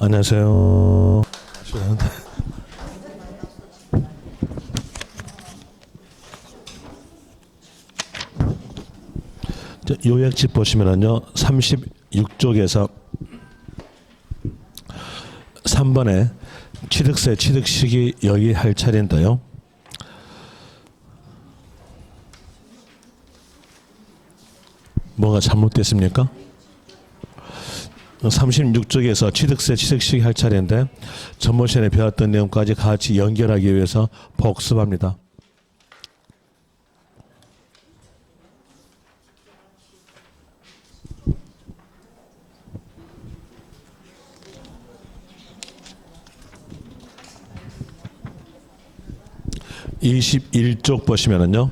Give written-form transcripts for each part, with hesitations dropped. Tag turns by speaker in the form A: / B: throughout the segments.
A: 안녕하세요. 요약집 보시면은요, 36쪽에서 3번에 취득세 취득시기 여기 할 차례인데요. 뭐가 잘못됐습니까? 36쪽에서 취득세 취득시기 할 차례인데 전번 시간에 배웠던 내용까지 같이 연결하기 위해서 복습합니다. (21쪽) 보시면은요,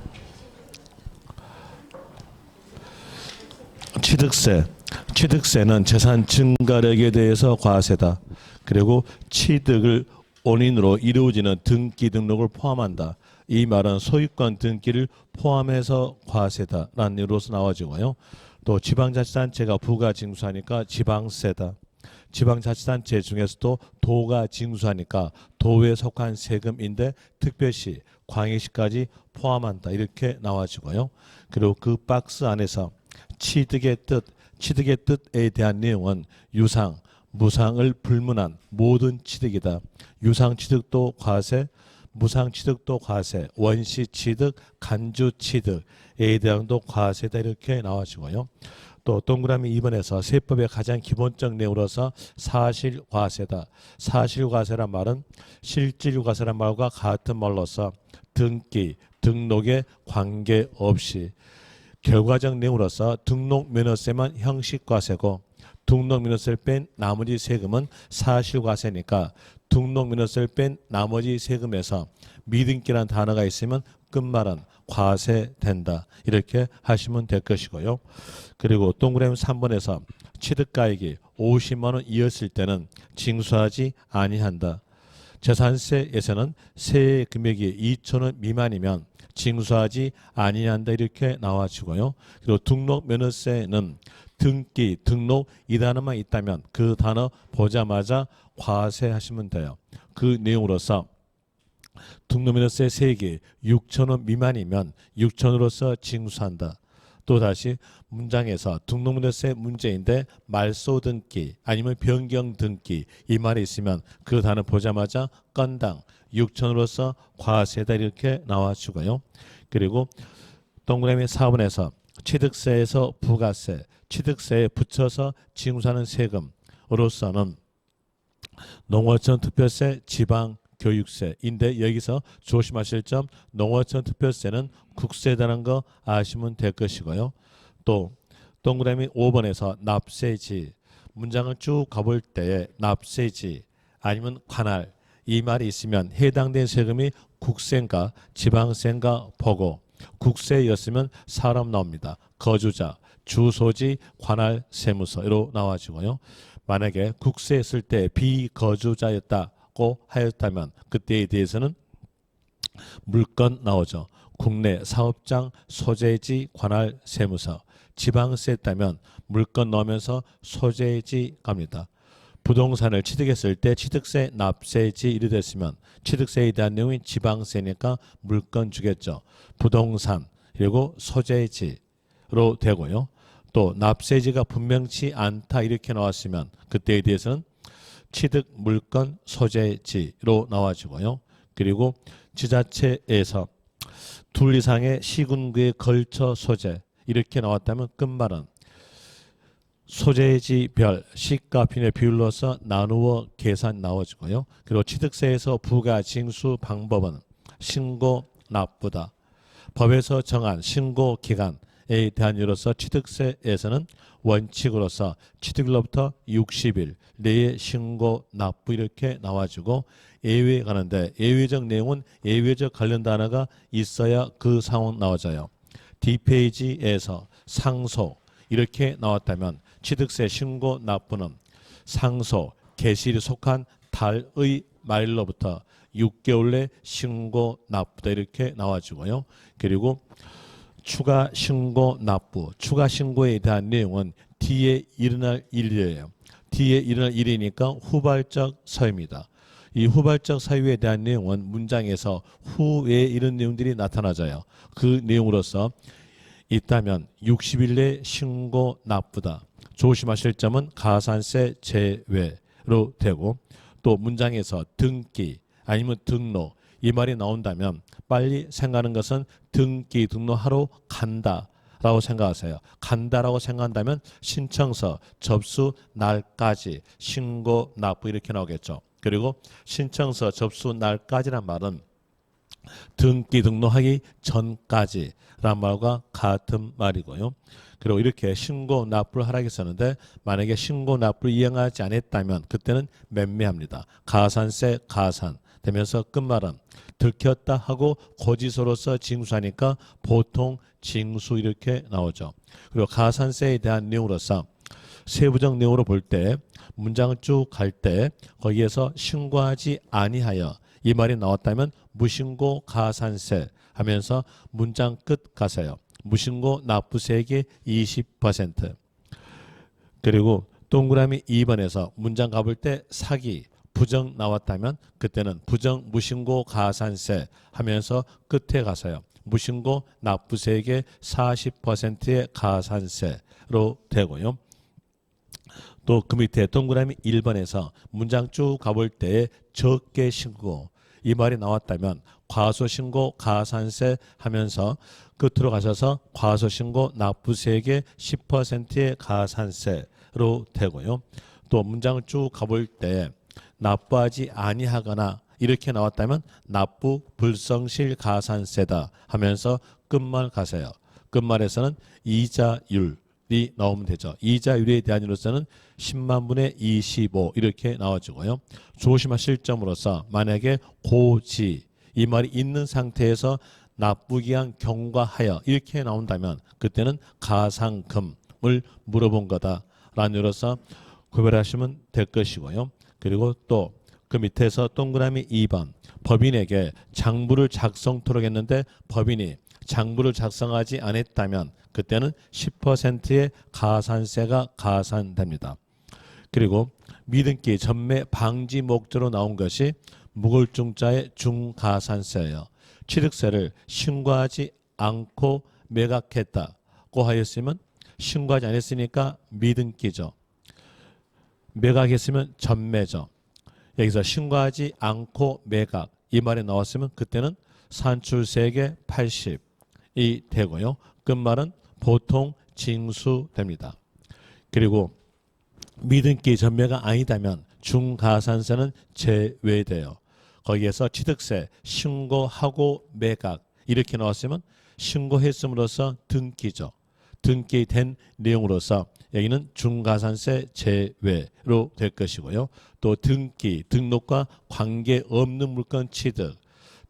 A: 취득세는 재산 증가력에 대해서 과세다. 그리고 취득을 원인으로 이루어지는 등기 등록을 포함한다. 이 말은 소유권 등기를 포함해서 과세다라는 의미로서 나와지고요. 또 지방자치단체가 부가 징수하니까 지방세다. 지방자치단체 중에서도 도가 징수하니까 도에 속한 세금인데 특별시, 광역시까지 포함한다. 이렇게 나와지고요. 그리고 그 박스 안에서 취득의 뜻에 대한 내용은 유상, 무상을 불문한 모든 취득이다. 유상 취득도 과세, 무상 취득도 과세, 원시 취득, 간주 취득에 대한도 과세다. 이렇게 나와지고요. 또 동그라미 2번에서 세법의 가장 기본적 내용으로서 사실과세다. 사실과세란 말은 실질과세란 말과 같은 말로서 등기, 등록에 관계없이 결과적 내용으로서 등록면허세만 형식과세고 등록면허세를 뺀 나머지 세금은 사실과세니까 등록면허세를 뺀 나머지 세금에서 미등기라는 단어가 있으면 끝말은 과세된다. 이렇게 하시면 될 것이고요. 그리고 동그라미 3번에서 취득가액이 50만 원 이었을 때는 징수하지 아니한다. 재산세에서는 세액 금액이 2천 원 미만이면 징수하지 아니한다. 이렇게 나와지고요. 그리고 등록면허세는 등기, 등록 이 단어만 있다면 그 단어 보자마자 과세하시면 돼요. 그 내용으로서 등록면허세 세액이 6천 원 미만이면 6천으로서 징수한다. 또다시 문장에서 등록면허세 문제인데 말소 등기 아니면 변경 등기 이 말이 있으면 그 단어 보자마자 건당 6천으로서 과세다. 이렇게 나와주고요. 그리고 동그라미 4번에서 취득세에서 부가세, 취득세에 붙여서 징수하는 세금으로서는 농어촌 특별세, 지방 교육세인데 여기서 조심하실 점 농어촌 특별세는 국세라는 거 아시면 될 것이고요. 또 동그라미 5번에서 납세지 문장을 쭉 가볼 때에 납세지 아니면 관할 이 말이 있으면 해당된 세금이 국세인가 지방세인가 보고 국세였으면 사람 나옵니다. 거주자, 주소지, 관할, 세무서로 나와지고요. 만약에 국세했을 때 비거주자였다고 하였다면 그때에 대해서는 물건 나오죠. 국내 사업장, 소재지, 관할, 세무서. 지방세 했다면 물건 넣으면서 소재지 갑니다. 부동산을 취득했을 때 취득세, 납세지 이래 됐으면 취득세에 대한 내용이 지방세니까 물건 주겠죠. 부동산 그리고 소재지로 되고요. 또 납세지가 분명치 않다 이렇게 나왔으면 그때에 대해서는 취득 물건 소재지로 나와지고요. 그리고 지자체에서 둘 이상의 시군구에 걸쳐 소재 이렇게 나왔다면 끝말은 소재지별 시가빈의 비율로서 나누어 계산 나와지고요. 그리고 취득세에서 부가 징수 방법은 신고 납부다. 법에서 정한 신고 기간에 대한 이유로서 취득세에서는 원칙으로서 취득일로부터 60일 내에 신고 납부 이렇게 나와지고 예외에 가는데 예외적 내용은 예외적 관련 단어가 있어야 그 상황 나와져요. D페이지에서 상소 이렇게 나왔다면 취득세 신고 납부는 상소 개시일이 속한 달의 말일로부터 6개월 내 신고 납부다 이렇게 나와지고요. 그리고 추가 신고 납부, 추가 신고에 대한 내용은 뒤에 일어날 일이에요. 뒤에 일어날 일이니까 후발적 사유입니다. 이 후발적 사유에 대한 내용은 문장에서 후에 이런 내용들이 나타나져요. 그 내용으로서 있다면 60일 내 신고 납부다. 조심하실 점은 가산세 제외로 되고, 또 문장에서 등기 아니면 등록 이 말이 나온다면 빨리 생각하는 것은 등기 등록하러 간다 라고 생각하세요. 간다라고 생각한다면 신청서 접수 날까지 신고 납부 이렇게 나오겠죠. 그리고 신청서 접수 날까지란 말은 등기 등록하기 전까지란 말과 같은 말이고요. 그리고 이렇게 신고 납부를 하라고 했었는데, 만약에 신고 납부를 이행하지 않았다면 그때는 매매합니다. 가산세 가산 되면서 끝말은 들켰다 하고 고지서로서 징수하니까 보통 징수 이렇게 나오죠. 그리고 가산세에 대한 내용으로서 세부적 내용으로 볼 때 문장을 쭉 갈 때 거기에서 신고하지 아니하여 이 말이 나왔다면 무신고 가산세 하면서 문장 끝 가세요. 무신고 납부세액의 20%. 그리고 동그라미 2번에서 문장 가볼 때 사기 부정 나왔다면 그때는 부정 무신고 가산세 하면서 끝에 가서요. 무신고 납부세액의 40%의 가산세로 되고요. 또 그 밑에 동그라미 1번에서 문장 쭉 가볼 때 적게 신고 이 말이 나왔다면 과소신고 가산세 하면서 끝으로 가셔서 과소신고 납부세액의 10%의 가산세로 되고요. 또 문장을 쭉 가볼 때 납부하지 아니하거나 이렇게 나왔다면 납부 불성실 가산세다 하면서 끝말 가세요. 끝말에서는 이자율이 나오면 되죠. 이자율에 대한 이로서는 10만 분의 25 이렇게 나와주고요. 조심하실 점으로서 만약에 고지 이 말이 있는 상태에서 납부기한 경과하여 이렇게 나온다면 그때는 가상금을 물어본 거다라는 이로서 구별하시면 될 것이고요. 그리고 또 그 밑에서 동그라미 2번 법인에게 장부를 작성토록 했는데 법인이 장부를 작성하지 않았다면 그때는 10%의 가산세가 가산됩니다. 그리고 미등기 전매 방지 목적으로 나온 것이 무골중자의 중가산세예요. 취득세를 신고하지 않고 매각했다고 하였으면 신고하지 않았으니까 미등기죠. 매각했으면 전매죠. 여기서 신고하지 않고 매각 이 말이 나왔으면 그때는 산출세액의 80이 되고요. 끝말은 보통 징수됩니다. 그리고 미등기 전매가 아니다면 중가산세는 제외돼요. 거기에서 취득세 신고하고 매각 이렇게 나왔으면 신고했음으로써 등기죠. 등기된 내용으로서 여기는 중가산세 제외로 될 것이고요. 또 등기, 등록과 관계없는 물건 취득,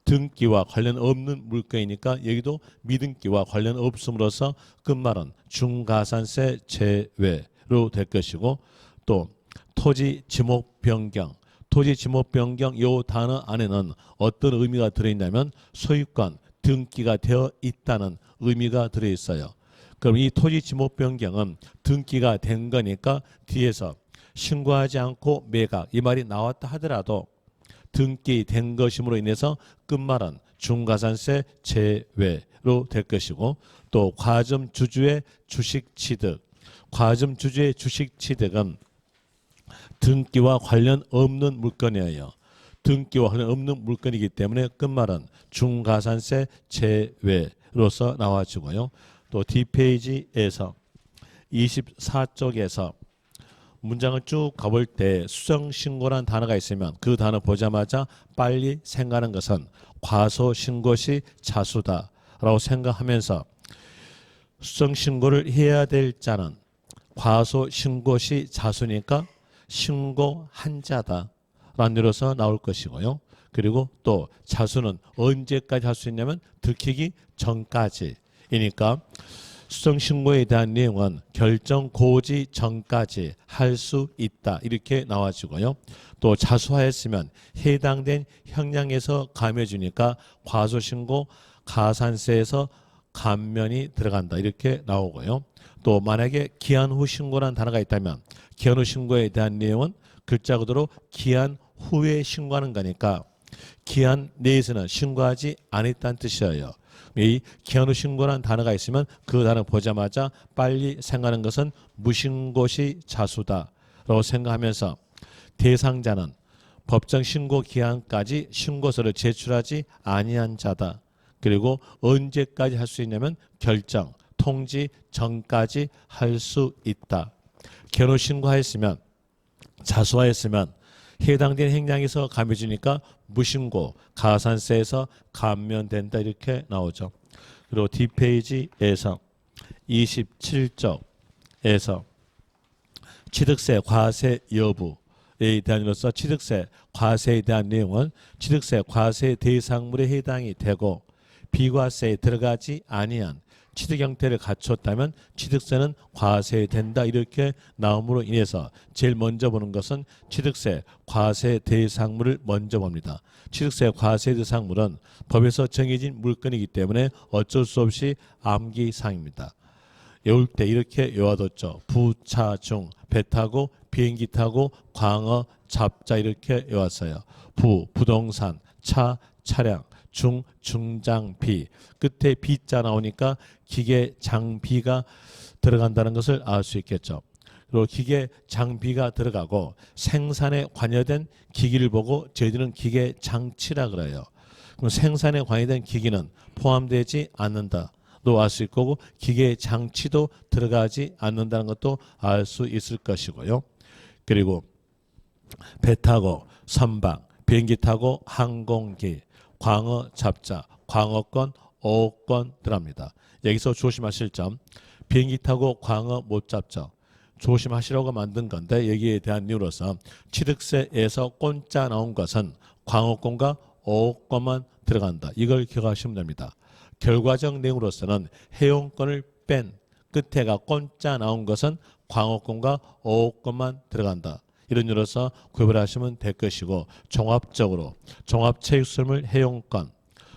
A: 등기와 관련 없는 물건이니까 여기도 미등기와 관련 없음으로써 끝말은 중가산세 제외로 될 것이고, 또 토지 지목 변경, 토지 지목 변경 이 단어 안에는 어떤 의미가 들어있냐면 소유권 등기가 되어 있다는 의미가 들어있어요. 그럼 이 토지 지목 변경은 등기가 된 거니까 뒤에서 신고하지 않고 매각 이 말이 나왔다 하더라도 등기된 것임으로 인해서 끝말은 중가산세 제외로 될 것이고, 또 과점 주주의 주식 취득, 과점 주주의 주식 취득은 등기와 관련 없는 물건이에요. 등기와 관련 없는 물건이기 때문에 끝말은 중가산세 제외로서 나와주고요. 또 뒷페이지에서 24쪽에서 문장을 쭉 가볼 때 수정신고라는 단어가 있으면 그 단어 보자마자 빨리 생각하는 것은 과소신고 시 자수다라고 생각하면서 수정신고를 해야 될 자는 과소신고 시 자수니까 신고한 자다라는 의미로서 나올 것이고요. 그리고 또 자수는 언제까지 할 수 있냐면 들키기 전까지이니까 수정신고에 대한 내용은 결정 고지 전까지 할 수 있다 이렇게 나와지고요. 또 자수하였으면 해당된 형량에서 감해주니까 과소신고 가산세에서 감면이 들어간다 이렇게 나오고요. 또 만약에 기한 후 신고라는 단어가 있다면 기한 후 신고에 대한 내용은 글자 그대로 기한 후에 신고하는 거니까 기한 내에서는 신고하지 않았다는 뜻이에요. 이 기한 후 신고라는 단어가 있으면 그 단어 보자마자 빨리 생각하는 것은 무신고시 자수다라고 생각하면서 대상자는 법정 신고 기한까지 신고서를 제출하지 아니한 자다. 그리고 언제까지 할 수 있냐면 결정, 통지 전까지 할 수 있다. 기한 후 신고하였으면 자수하였으면 해당된 행장에서 감해주니까 무신고, 가산세에서 감면된다 이렇게 나오죠. 그리고 뒷페이지에서 27쪽에서 취득세 과세 여부에 대한으로서 취득세 과세에 대한 내용은 취득세 과세 대상물에 해당이 되고 비과세에 들어가지 아니한 취득 형태를 갖췄다면 취득세는 과세된다 이렇게 나옴으로 인해서 제일 먼저 보는 것은 취득세 과세 대상물을 먼저 봅니다. 취득세 과세 대상물은 법에서 정해진 물건이기 때문에 어쩔 수 없이 암기사항입니다. 외울 때 이렇게 외워뒀죠. 부차 중 배 타고 비행기 타고 광어 잡자 이렇게 외웠어요. 부동산 차 차량 중장비 끝에 비자 나오니까 기계 장비가 들어간다는 것을 알 수 있겠죠. 그리고 기계 장비가 들어가고 생산에 관여된 기기를 보고 저희들은 기계 장치라 그래요. 그럼 생산에 관여된 기기는 포함되지 않는다. 도 알 수 있고 기계 장치도 들어가지 않는다는 것도 알 수 있을 것이고요. 그리고 배 타고 선박, 비행기 타고 항공기, 광어 잡자, 광어권, 어권 들어갑니다. 여기서 조심하실 점, 비행기 타고 광어 못 잡죠. 조심하시라고 만든 건데 여기에 대한 이유로서 취득세에서 공짜 나온 것은 광어권과 어권만 들어간다. 이걸 기억하시면 됩니다. 결과적 내용으로서는 해용권을 뺀 끝에가 공짜 나온 것은 광어권과 어권만 들어간다. 이런 이유로서 구별하시면 될 것이고 종합적으로 종합체육시설물 해용권,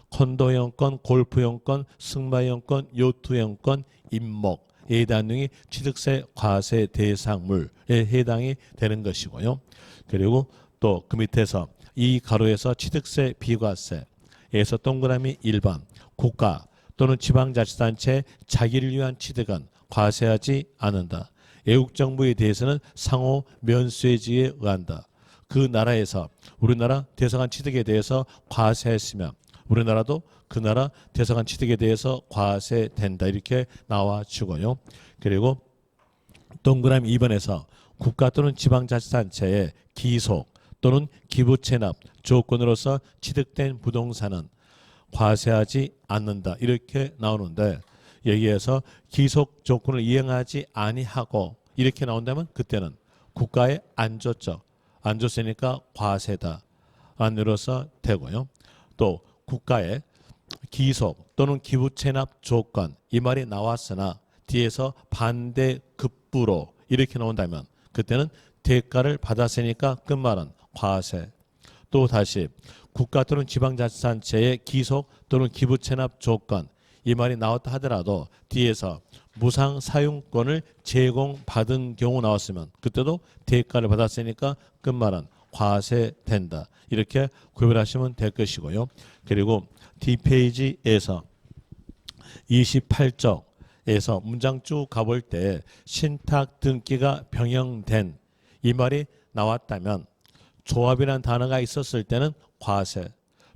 A: 콘도 해용권, 골프 해용권, 승마 해용권, 요트 해용권, 임목에 대한 내용이 취득세 과세 대상물에 해당이 되는 것이고요. 그리고 또 그 밑에서 이 가로에서 취득세 비과세에서 동그라미 1번 국가 또는 지방자치단체의 자기를 위한 취득은 과세하지 않는다. 애국정부에 대해서는 상호 면세지에 의한다. 그 나라에서 우리나라 대사관 취득에 대해서 과세했으면 우리나라도 그 나라 대사관 취득에 대해서 과세된다. 이렇게 나와주고요. 그리고 동그라미 2번에서 국가 또는 지방자치단체의 기속 또는 기부채납 조건으로서 취득된 부동산은 과세하지 않는다. 이렇게 나오는데 여기에서 기속 조건을 이행하지 아니하고 이렇게 나온다면 그때는 국가에 안 줬죠. 안 줬으니까 과세다. 안으로서 되고요. 또 국가의 기속 또는 기부채납 조건 이 말이 나왔으나 뒤에서 반대급부로 이렇게 나온다면 그때는 대가를 받았으니까 끝말은 과세. 또 다시 국가 또는 지방자치단체의 기속 또는 기부채납 조건 이 말이 나왔다 하더라도 뒤에서 무상 사용권을 제공받은 경우 나왔으면 그때도 대가를 받았으니까 끝말은 과세된다. 이렇게 구별하시면 될 것이고요. 그리고 뒷페이지에서 28쪽에서 문장 쭉 가볼 때 신탁 등기가 병행된 이 말이 나왔다면 조합이라는 단어가 있었을 때는 과세,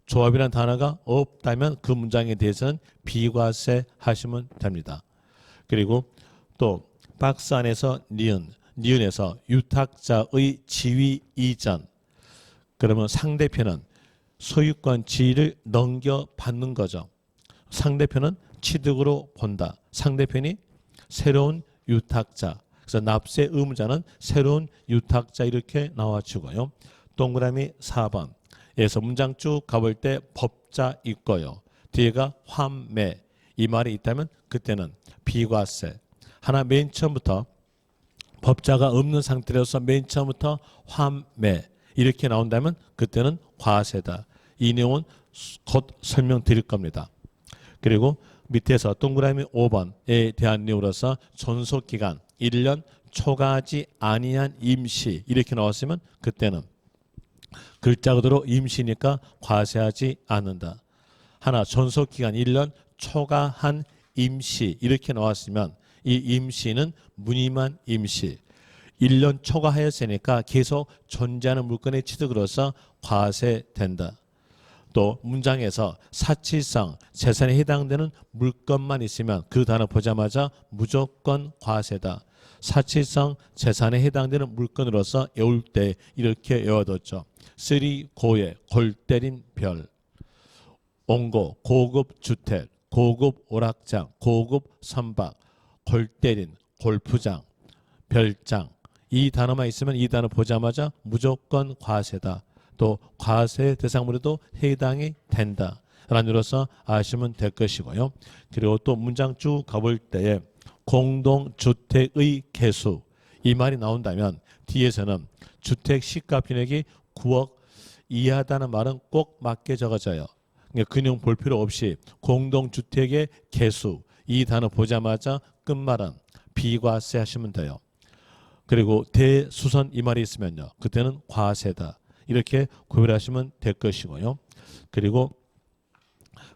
A: 조합이라는 단어가 없다면 그 문장에 대해서는 비과세 하시면 됩니다. 그리고 또 박스 안에서 니은에서 유탁자의 지위 이전 그러면 상대편은 소유권 지위를 넘겨받는 거죠. 상대편은 취득으로 본다. 상대편이 새로운 유탁자 그래서 납세 의무자는 새로운 유탁자 이렇게 나와주고요. 동그라미 4번에서 문장 쭉 가볼 때 법자 있고요. 뒤에가 환매 이 말이 있다면 그때는 비과세. 하나 맨 처음부터 법자가 없는 상태로서 맨 처음부터 환매 이렇게 나온다면 그때는 과세다. 이 내용은 곧 설명드릴 겁니다. 그리고 밑에서 동그라미 5번에 대한 내용으로서 존속기간 1년 초과하지 아니한 임시 이렇게 나왔으면 그때는 글자 그대로 임시니까 과세하지 않는다. 하나 존속기간 1년 초과한 임시 이렇게 나왔으면 이 임시는 무늬만 임시 1년 초과하였으니까 계속 존재하는 물건의 취득으로서 과세된다. 또 문장에서 사치상 재산에 해당되는 물건만 있으면 그 단어 보자마자 무조건 과세다. 사치상 재산에 해당되는 물건으로서 외울 때 이렇게 외워뒀죠. 쓰리 고에 골 때린 별, 옹고 고급 주택, 고급 오락장, 고급 선박, 골 때린 골프장, 별장 이 단어만 있으면 이 단어 보자마자 무조건 과세다. 또 과세 대상물에도 해당이 된다. 라는 으로서 아시면 될 것이고요. 그리고 또 문장 쭉 가볼 때에 공동주택의 개수 이 말이 나온다면 뒤에서는 주택 시가 pin액이 9억 이하다는 말은 꼭 맞게 적어져요. 그러니까 근용 볼 필요 없이 공동주택의 개수 이 단어 보자마자 끝말은 비과세 하시면 돼요. 그리고 대수선 이 말이 있으면요. 그때는 과세다. 이렇게 구별하시면 될 것이고요. 그리고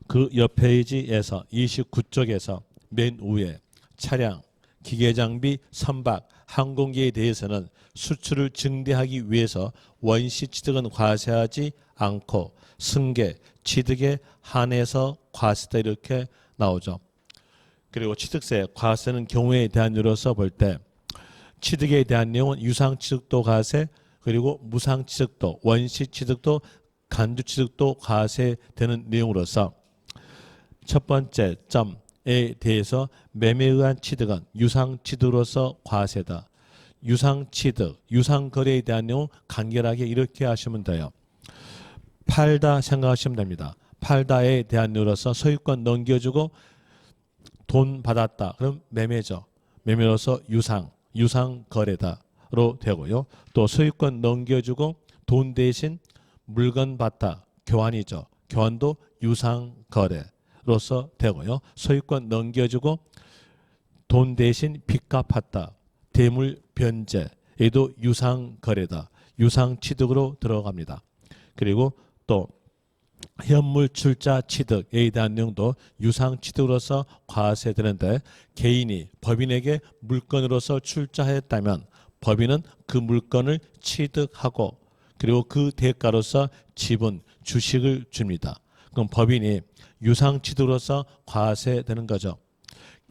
A: 그 옆 페이지에서 29쪽에서 맨 위에 차량, 기계장비, 선박, 항공기에 대해서는 수출을 증대하기 위해서 원시 취득은 과세하지 않고 승계, 취득에 한해서 과세다 이렇게 나오죠. 그리고 취득세, 과세는 경우에 대한 예로서 볼 때 취득에 대한 내용은 유상취득도 과세, 그리고 무상취득도, 원시취득도, 간주취득도 과세되는 내용으로서 첫 번째 점에 대해서 매매에 의한 취득은 유상취득으로서 과세다. 유상취득, 유상거래에 대한 내용 간결하게 이렇게 하시면 돼요. 팔다 생각하시면 됩니다. 팔다에 대한 내용으로서 소유권 넘겨주고 돈 받았다. 그럼 매매죠. 매매로서 유상거래다로 되고요. 또 소유권 넘겨주고 돈 대신 물건 받다. 교환이죠. 교환도 유상거래로서 되고요. 소유권 넘겨주고 돈 대신 빚 갚았다. 대물 변제. 얘도 유상거래다. 유상취득으로 들어갑니다. 그리고 또 현물 출자 취득에 대한 내용도 유상취득으로서 과세되는데 개인이 법인에게 물건으로서 출자하였다면 법인은 그 물건을 취득하고 그리고 그 대가로서 지분, 주식을 줍니다. 그럼 법인이 유상취득으로서 과세되는 거죠.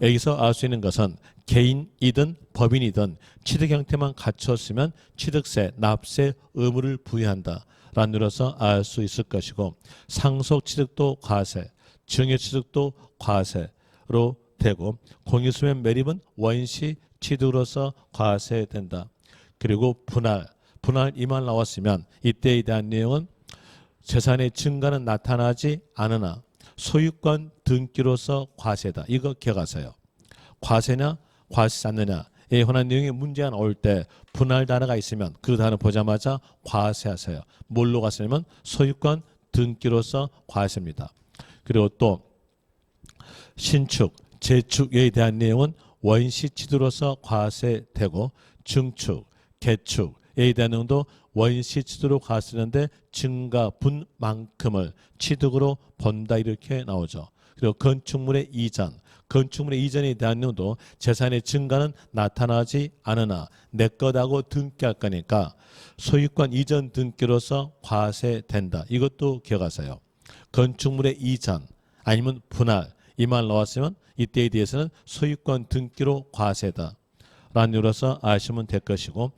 A: 여기서 알 수 있는 것은 개인이든 법인이든 취득 형태만 갖췄으면 취득세, 납세 의무를 부여한다. 라는으로서 알 수 있을 것이고 상속취득도 과세, 증여취득도 과세로 되고 공유수면 매립은 원시취득으로서 과세된다. 그리고 분할 이 말 나왔으면 이때에 대한 내용은 재산의 증가는 나타나지 않으나 소유권 등기로서 과세다. 이거 기억하세요. 과세냐 과세지 않느냐에 관한 내용의 문제가 나올 때 분할 단어가 있으면 그 단어 보자마자 과세하세요. 뭘로 과세냐면 소유권 등기로서 과세입니다. 그리고 또 신축, 재축에 대한 내용은 원시취득으로서 과세되고 증축, 개축에 대한 내용도 원시취득으로 과세되는데 증가분만큼을 취득으로 본다 이렇게 나오죠. 그리고 건축물의 이전, 건축물의 이전에 대한 내용도 재산의 증가는 나타나지 않으나 내 것하고 등기할 거니까 소유권 이전 등기로서 과세된다. 이것도 기억하세요. 건축물의 이전 아니면 분할 이 말 나왔으면 이때에 대해서는 소유권 등기로 과세다. 라는 이유로서 아시면 될 것이고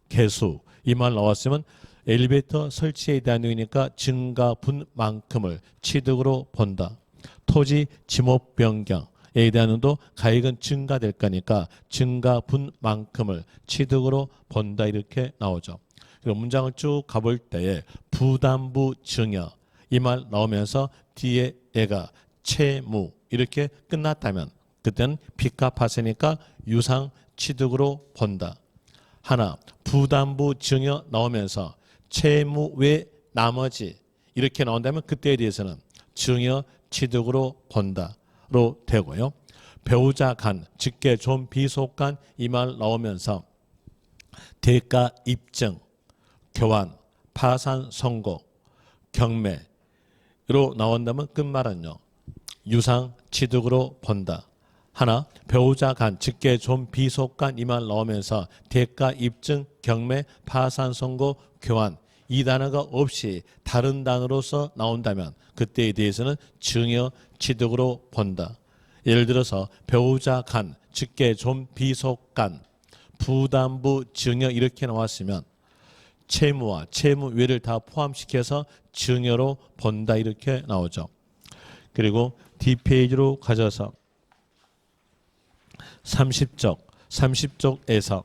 A: 개수 이 말 나왔으면 엘리베이터 설치에 대한 내용이니까 증가분만큼을 취득으로 본다. 토지 지목 변경에 대한 내용도 가액은 증가될 거니까 증가분만큼을 취득으로 본다 이렇게 나오죠. 그리고 문장을 쭉 가볼 때에 부담부 증여 이 말 나오면서 뒤에 애가 채무 이렇게 끝났다면 그때는 빚 갚았으니까 유상 취득으로 본다. 하나 부담부 증여 나오면서 채무 외 나머지 이렇게 나온다면 그때에 대해서는 증여 취득으로 본다 납세로 되고요. 배우자 간, 직계 존 비속간 이 말 나오면서 대가 입증, 교환, 파산 선고, 경매로 나온다면 끝말은요. 유상 취득으로 본다. 하나 배우자 간, 직계 존 비속간 이 말 나오면서 대가 입증, 경매, 파산 선고, 교환 이 단어가 없이 다른 단어로서 나온다면 그때에 대해서는 증여 취득으로 본다. 예를 들어서 배우자 간, 직계 존 비속간, 부담부 증여 이렇게 나왔으면 채무와 채무 외를 다 포함시켜서 증여로 본다 이렇게 나오죠. 그리고 D페이지로 가져서 30쪽에서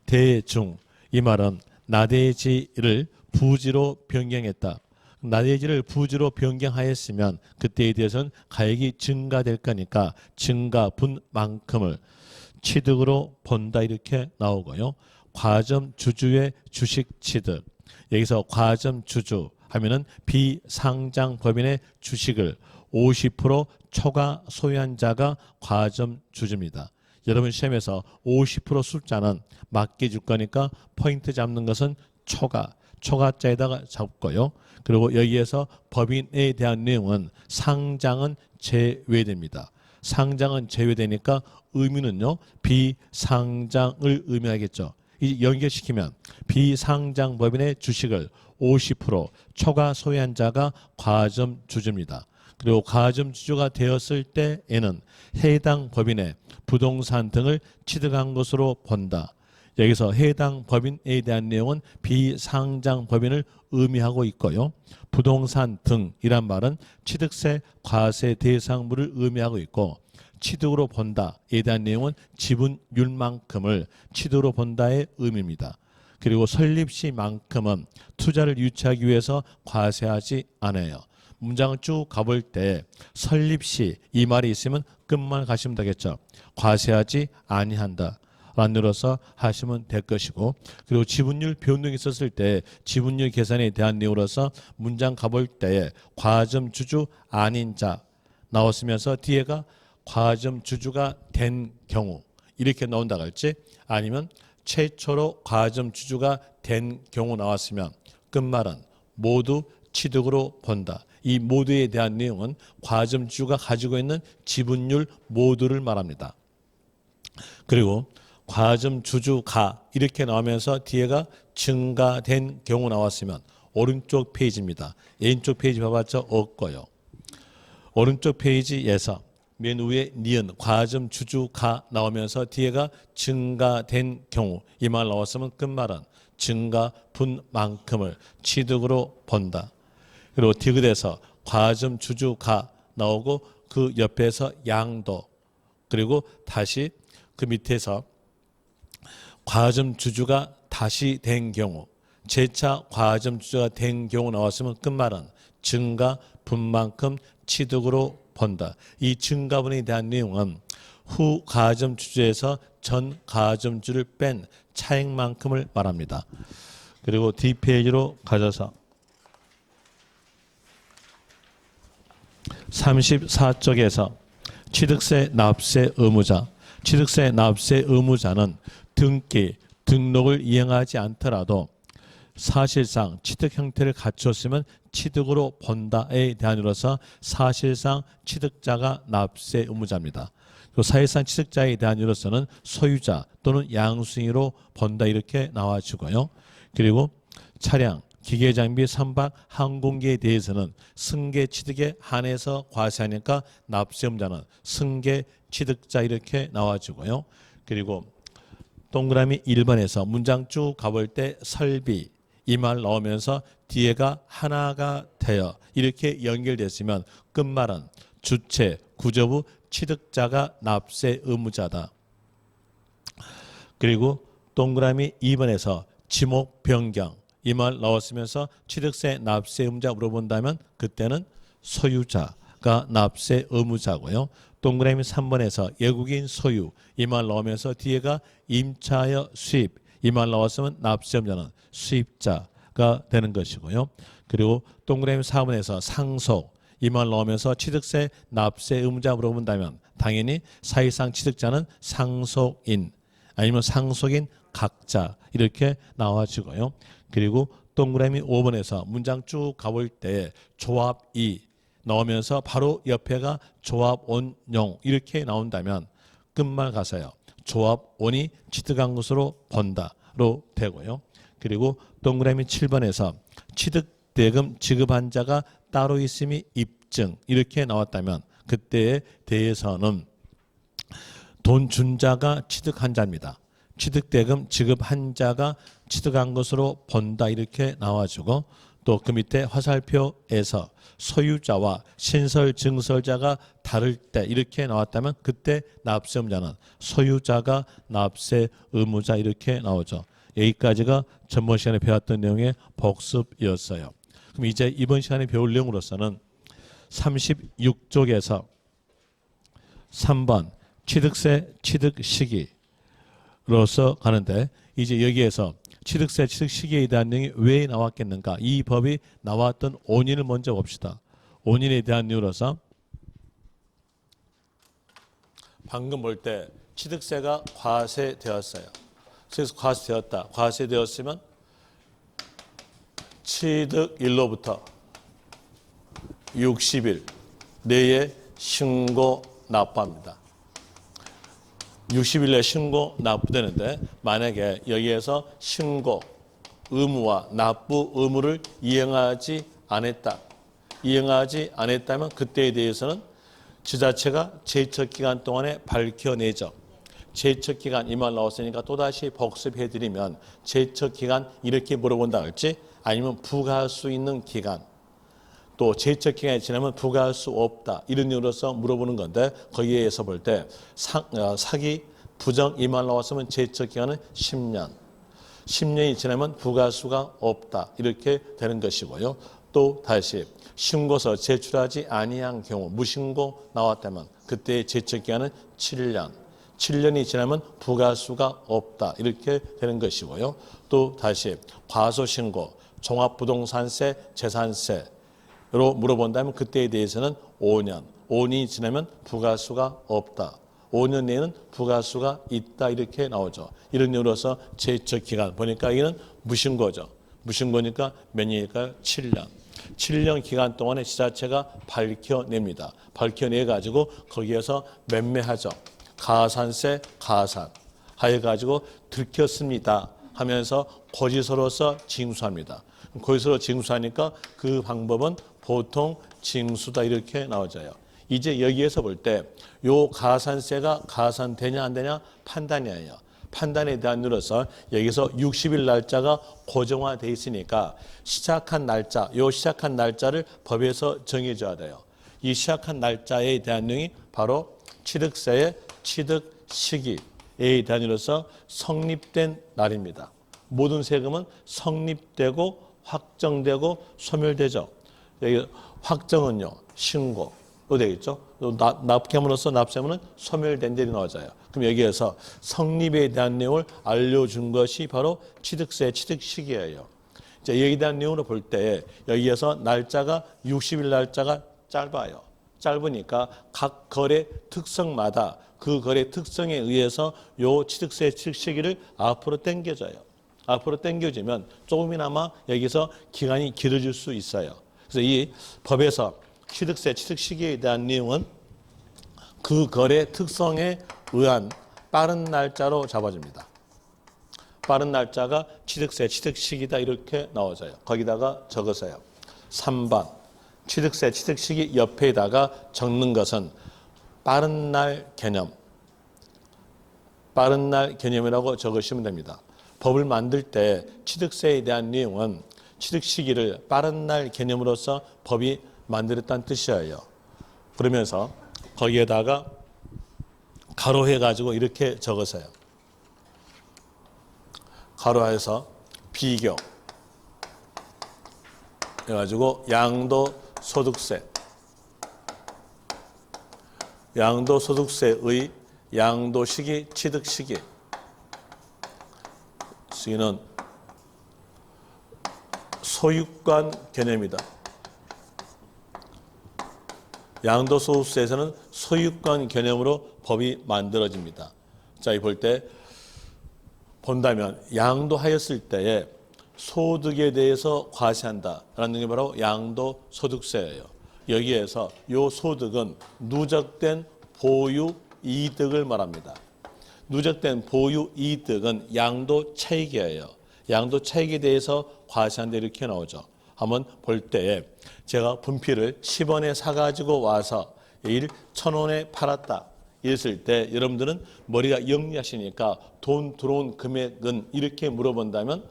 A: 대중 이 말은 나대지를 부지로 변경했다. 나대지를 부지로 변경하였으면 그때에 대해서는 가액이 증가될 거니까 증가분만큼을 취득으로 본다 이렇게 나오고요. 과점 주주의 주식 취득. 여기서 과점 주주 하면은 비상장 법인의 주식을 50% 초과 소유한 자가 과점 주주입니다. 여러분 시험에서 50% 숫자는 맞게 줄 거니까 포인트 잡는 것은 초과자에다가 잡고요. 그리고 여기에서 법인에 대한 내용은 상장은 제외됩니다. 상장은 제외되니까 의미는요. 비상장을 의미하겠죠. 이 연결시키면 비상장 법인의 주식을 50% 초과 소유한 자가 과점 주주입니다. 그리고 과점 주주가 되었을 때에는 해당 법인의 부동산 등을 취득한 것으로 본다. 여기서 해당 법인에 대한 내용은 비상장 법인을 의미하고 있고요. 부동산 등이란 말은 취득세, 과세 대상물을 의미하고 있고 취득으로 본다에 대한 내용은 지분율만큼을 취득으로 본다의 의미입니다. 그리고 설립 시만큼은 투자를 유치하기 위해서 과세하지 않아요. 문장을 쭉 가볼 때 설립 시 이 말이 있으면 끝만 가시면 되겠죠. 과세하지 아니한다. 란으로서 하시면 될 것이고 그리고 지분율 변동이 있었을 때 지분율 계산에 대한 내용으로서 문장 가볼 때 과점 주주 아닌 자 나왔으면서 뒤에가 과점 주주가 된 경우 이렇게 나온다고 할지 아니면 최초로 과점 주주가 된 경우 나왔으면 끝말은 모두 취득으로 본다. 이 모두에 대한 내용은 과점 주주가 가지고 있는 지분율 모두를 말합니다. 그리고 과점 주주가 이렇게 나오면서 뒤에가 증가된 경우 나왔으면 오른쪽 페이지입니다. 왼쪽 페이지 봐봤자 없고요. 오른쪽 페이지에서 맨 위에 니은 과점 주주가 나오면서 뒤에가 증가된 경우 이 말 나왔으면 끝말은 증가분만큼을 취득으로 본다. 그리고 디귿에서 과점 주주가 나오고 그 옆에서 양도 그리고 다시 그 밑에서 과점 주주가 다시 된 경우 재차 과점 주주가 된 경우 나왔으면 끝말은 증가분만큼 취득으로 본다. 이 증가분에 대한 내용은 후 과점 주주에서 전 과점 주를 뺀 차액만큼을 말합니다. 그리고 D페이지로 가져서 34쪽에서 취득세 납세 의무자. 취득세 납세 의무자는 등록을 이행하지 않더라도 사실상 취득 형태를 갖췄으면 취득으로 본다에 대한으로서 사실상 취득자가 납세 의무자입니다. 사실상 취득자에 대한으로서는 소유자 또는 양수인으로 본다 이렇게 나와주고요. 그리고 차량, 기계장비, 선박, 항공기에 대해서는 승계 취득에 한해서 과세하니까 납세 의무자는 승계 취득자 이렇게 나와주고요. 그리고 동그라미 1번에서 문장 쭉 가볼 때 설비 이 말 나오면서 뒤에가 하나가 되어 이렇게 연결됐으면 끝말은 주체, 구조부, 취득자가 납세 의무자다. 그리고 동그라미 2번에서 지목 변경 이 말 나왔으면서 취득세 납세 의무자 물어본다면 그때는 소유자가 납세 의무자고요. 동그라미 3번에서 외국인 소유 이 말 나오면서 뒤에가 임차여 수입 이 말 나왔으면 납세 의무자는 수입자가 되는 것이고요. 그리고 동그라미 4번에서 상속 이 말 넣으면서 취득세, 납세 의무자 물어본다면 당연히 사실상 취득자는 상속인 아니면 상속인 각자 이렇게 나와지고요. 그리고 동그라미 5번에서 문장 쭉 가볼 때 조합 2 넣으면서 바로 옆에가 조합 원용 이렇게 나온다면 끝말 가서요. 조합 원이 취득한 것으로 본다로 되고요. 그리고 동그라미 7번에서 취득대금 지급한 자가 따로 있음이 입증 이렇게 나왔다면 그때에 대해서는 돈 준 자가 취득한 자입니다. 취득대금 지급한 자가 취득한 것으로 본다 이렇게 나와주고 또 그 밑에 화살표에서 소유자와 신설 증설자가 다를 때 이렇게 나왔다면 그때 납세 의무자는 소유자가 납세 의무자 이렇게 나오죠. 여기까지가 전번 시간에 배웠던 내용의 복습이었어요. 그럼 이제 이번 시간에 배울 내용으로서는 36쪽에서 3번 취득세 취득 시기로서 가는데 이제 여기에서 취득세 취득 시기에 대한 내용이 왜 나왔겠는가? 이 법이 나왔던 원인을 먼저 봅시다. 원인에 대한 이유로서 방금 볼 때 취득세가 과세되었어요. 그래서 과세되었다. 과세되었으면 취득일로부터 60일 내에 신고 납부합니다. 60일 내에 신고 납부되는데 만약에 여기에서 신고 의무와 납부 의무를 이행하지 않았다면 그때에 대해서는 지자체가 제척기간 동안에 밝혀내죠. 제척기간 이 말 나왔으니까 또다시 복습해드리면 제척기간 이렇게 물어본다 할지 아니면 부과할 수 있는 기간 또 제척기간이 지나면 부과할 수 없다 이런 이유로서 물어보는 건데 거기에서 볼 때 사기 부정 이 말 나왔으면 제척기간은 10년 10년이 지나면 부과할 수가 없다 이렇게 되는 것이고요. 또 다시 신고서 제출하지 아니한 경우 무신고 나왔다면 그때의 제척기간은 7년 7년이 지나면 부과할 수가 없다 이렇게 되는 것이고요. 또 다시 과소신고 종합부동산세 재산세로 물어본다면 그때에 대해서는 5년이 지나면 부과할 수가 없다. 5년 내에는 부과할 수가 있다 이렇게 나오죠. 이런 이유로서 제척기간 보니까 이는 무신고죠. 무신고니까 몇 년일까요? 7년. 7년 기간 동안에 지자체가 밝혀냅니다. 밝혀내가지고 거기에서 매매하죠. 가산세 가산 하여가지고 들켰습니다 하면서 고지서로서 징수합니다. 고지서로 징수하니까 그 방법은 보통 징수다 이렇게 나오져요. 이제 여기에서 볼 때 요 가산세가 가산되냐 안 되냐 판단이에요. 판단에 대한 이유로서 여기서 60일 날짜가 고정화되어 있으니까 시작한 날짜, 요 시작한 날짜를 법에서 정해줘야 돼요. 이 시작한 날짜에 대한 내용이 바로 취득세의 취득 시기에 대한 이유로서 성립된 날입니다. 모든 세금은 성립되고 확정되고 소멸되죠. 여기 확정은요 신고로 되겠죠. 납기함으로써 납세문은 소멸된 일이 나와져요. 그럼 여기에서 성립에 대한 내용을 알려준 것이 바로 취득세 취득 시기예요. 이제 여기에 대한 내용으로 볼 때 여기에서 날짜가 60일 날짜가 짧아요. 짧으니까 각 거래 특성마다 그 거래 특성에 의해서 요 취득세 취득 시기를 앞으로 당겨져요. 앞으로 당겨지면 조금이나마 여기서 기간이 길어질 수 있어요. 그래서 이 법에서 취득세 취득 시기에 대한 내용은 그 거래 특성에 의한 빠른 날짜로 잡아집니다. 빠른 날짜가 취득세 취득 시기다 이렇게 나와져요. 거기다가 적으세요. 3번 취득세 취득 시기 옆에다가 적는 것은 빠른 날 개념, 빠른 날 개념이라고 적으시면 됩니다. 법을 만들 때 취득세에 대한 내용은 취득 시기를 빠른 날 개념으로서 법이 만들었다는 뜻이에요. 그러면서 거기에다가 가로해가지고 이렇게 적으세요. 가로해서 비교 해가지고 양도소득세 양도소득세의 양도시기 취득시기 시기는 소유권 개념이다. 양도소득세에서는 소유권 개념으로 법이 만들어집니다. 자, 이 볼 때 본다면 양도하였을 때에 소득에 대해서 과세한다라는 게 바로 양도소득세예요. 여기에서 이 소득은 누적된 보유 이득을 말합니다. 누적된 보유 이득은 양도차익이에요. 양도차익에 대해서 과세한다 이렇게 나오죠. 한번 볼 때에 제가 분필을 10원에 사가지고 와서 1,000원에 팔았다. 이랬을 때 여러분들은 머리가 영리하시니까 돈 들어온 금액은 이렇게 물어본다면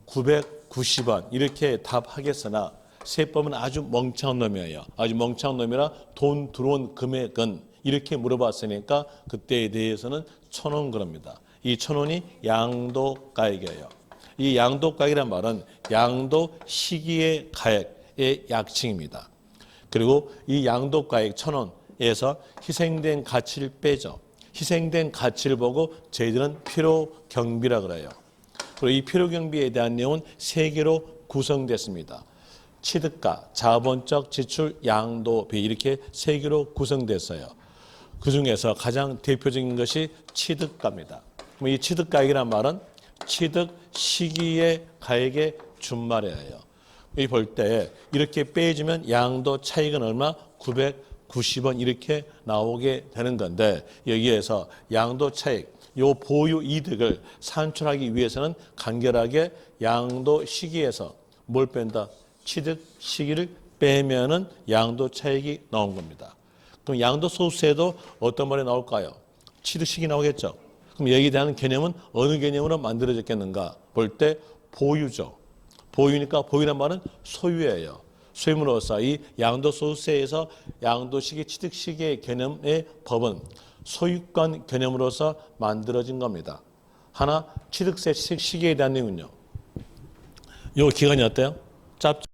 A: 990원 이렇게 답하겠으나 세법은 아주 멍청한 놈이에요. 아주 멍청한 놈이라 돈 들어온 금액은 이렇게 물어봤으니까 그때에 대해서는 1,000원 그럽니다. 이 1,000원이 양도가액이에요. 이 양도가액이란 말은 양도 시기의 가액의 약칭입니다. 그리고 이 양도가액 1,000원에서 희생된 가치를 빼죠. 희생된 가치를 보고 저희들은 필요경비라 그래요. 그리고 이 필요경비에 대한 내용은 3개로 구성됐습니다. 취득가, 자본적 지출, 양도비 이렇게 3개로 구성됐어요. 그중에서 가장 대표적인 것이 취득가입니다. 이 취득가액이란 말은 취득 시기의 가액의 준말이에요. 이 볼 때 이렇게 빼주면 양도 차익은 얼마? 990원 이렇게 나오게 되는 건데 여기에서 양도 차익, 요 보유 이득을 산출하기 위해서는 간결하게 양도 시기에서 뭘 뺀다? 취득 시기를 빼면은 양도 차익이 나온 겁니다. 그럼 양도소득세도 어떤 말이 나올까요? 취득 시기 나오겠죠. 그럼 여기에 대한 개념은 어느 개념으로 만들어졌겠는가? 볼 때 보유죠. 보유니까 보유란 말은 소유예요. 소유물로서 이 양도소득세에서 양도시기, 취득시기의 개념의 법은 소유권 개념으로서 만들어진 겁니다. 하나, 취득세, 취득시기에 대한 내용은요. 요 기간이 어때요? 짧죠.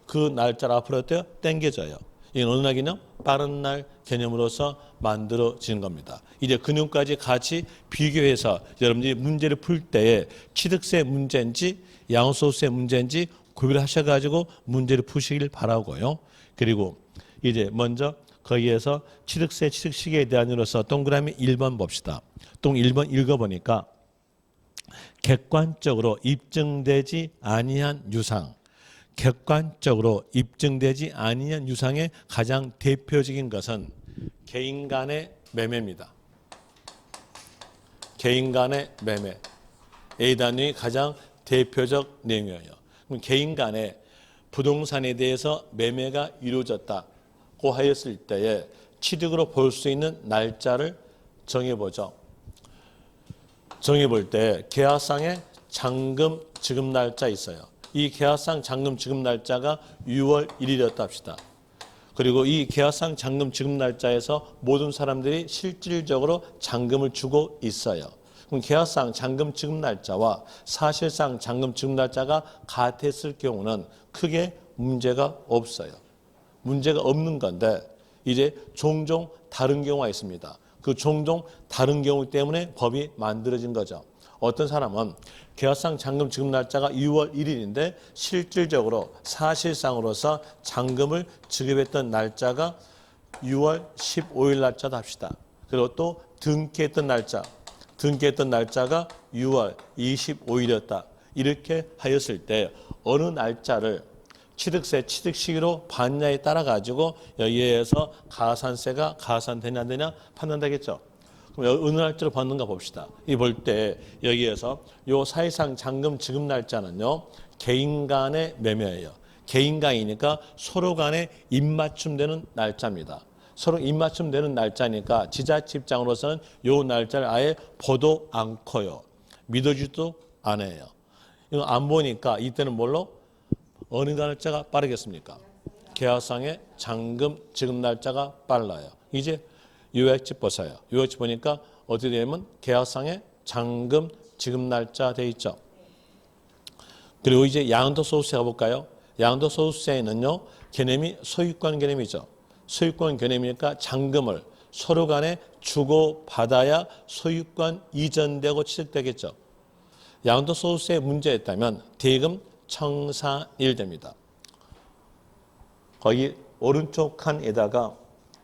A: 그 날짜를 앞으로 어때요? 땡겨져요. 이건 어느 날 개념? 빠른 날 개념으로서 만들어지는 겁니다. 이제 근육까지 같이 비교해서 여러분들이 문제를 풀 때에 취득세 문제인지 양도소득세 문제인지 구별을 하셔가지고 문제를 푸시길 바라고요. 그리고 이제 먼저 거기에서 취득세 취득시기에 대한 이로서 동그라미 1번 봅시다. 동 1번 읽어보니까 객관적으로 입증되지 아니한 유상, 객관적으로 입증되지 아니한 유상의 가장 대표적인 것은 개인 간의 매매입니다. 개인 간의 매매. A 단위의 가장 대표적 내용이에요. 그럼 개인 간의 부동산에 대해서 매매가 이루어졌다고 하였을 때에 취득으로 볼 수 있는 날짜를 정해보죠. 정해볼 때 계약상에 잔금 지급 날짜 있어요. 이 계약상 잔금 지급 날짜가 6월 1일이었다 합시다. 그리고 이 계약상 잔금 지급 날짜에서 모든 사람들이 실질적으로 잔금을 주고 있어요. 그럼 계약상 잔금 지급 날짜와 사실상 잔금 지급 날짜가 같았을 경우는 크게 문제가 없어요. 문제가 없는 건데 이제 종종 다른 경우가 있습니다. 그 종종 다른 경우 때문에 법이 만들어진 거죠. 어떤 사람은 계약상 잔금 지급 날짜가 6월 1일인데 실질적으로 사실상으로서 잔금을 지급했던 날짜가 6월 15일 날짜다 합시다. 그리고 또 등기했던 날짜가 6월 25일이었다. 이렇게 하였을 때 어느 날짜를 취득세 취득시기로 받냐에 따라 가지고 여기에서 가산세가 가산되냐 안 되냐 판단되겠죠. 그럼 어느 날짜로 받는가 봅시다. 이 볼 때 여기에서 요 사실상 잔금 지급 날짜는요 개인 간의 매매예요. 개인 간이니까 서로 간에 입맞춤되는 날짜입니다. 서로 입맞춤되는 날짜니까 지자체 입장으로서는 요 날짜를 아예 보도 않고요. 믿어주지도 않아요. 이거 안 보니까 이때는 뭘로? 어느 날짜가 빠르겠습니까? 계약상의 잔금 지급 날짜가 빨라요. 이제 요약집 보세요. 요약집 보니까 어떻게 되면 계약상의 잔금 지급 날짜 돼 있죠. 그리고 이제 양도소득세 가볼까요? 양도소득세에는요 개념이 소유권 개념이죠. 소유권 개념이니까 잔금을 서로 간에 주고받아야 소유권 이전되고 취득되겠죠. 양도소득세 문제였다면 대금 청산일 됩니다. 거기 오른쪽 칸에다가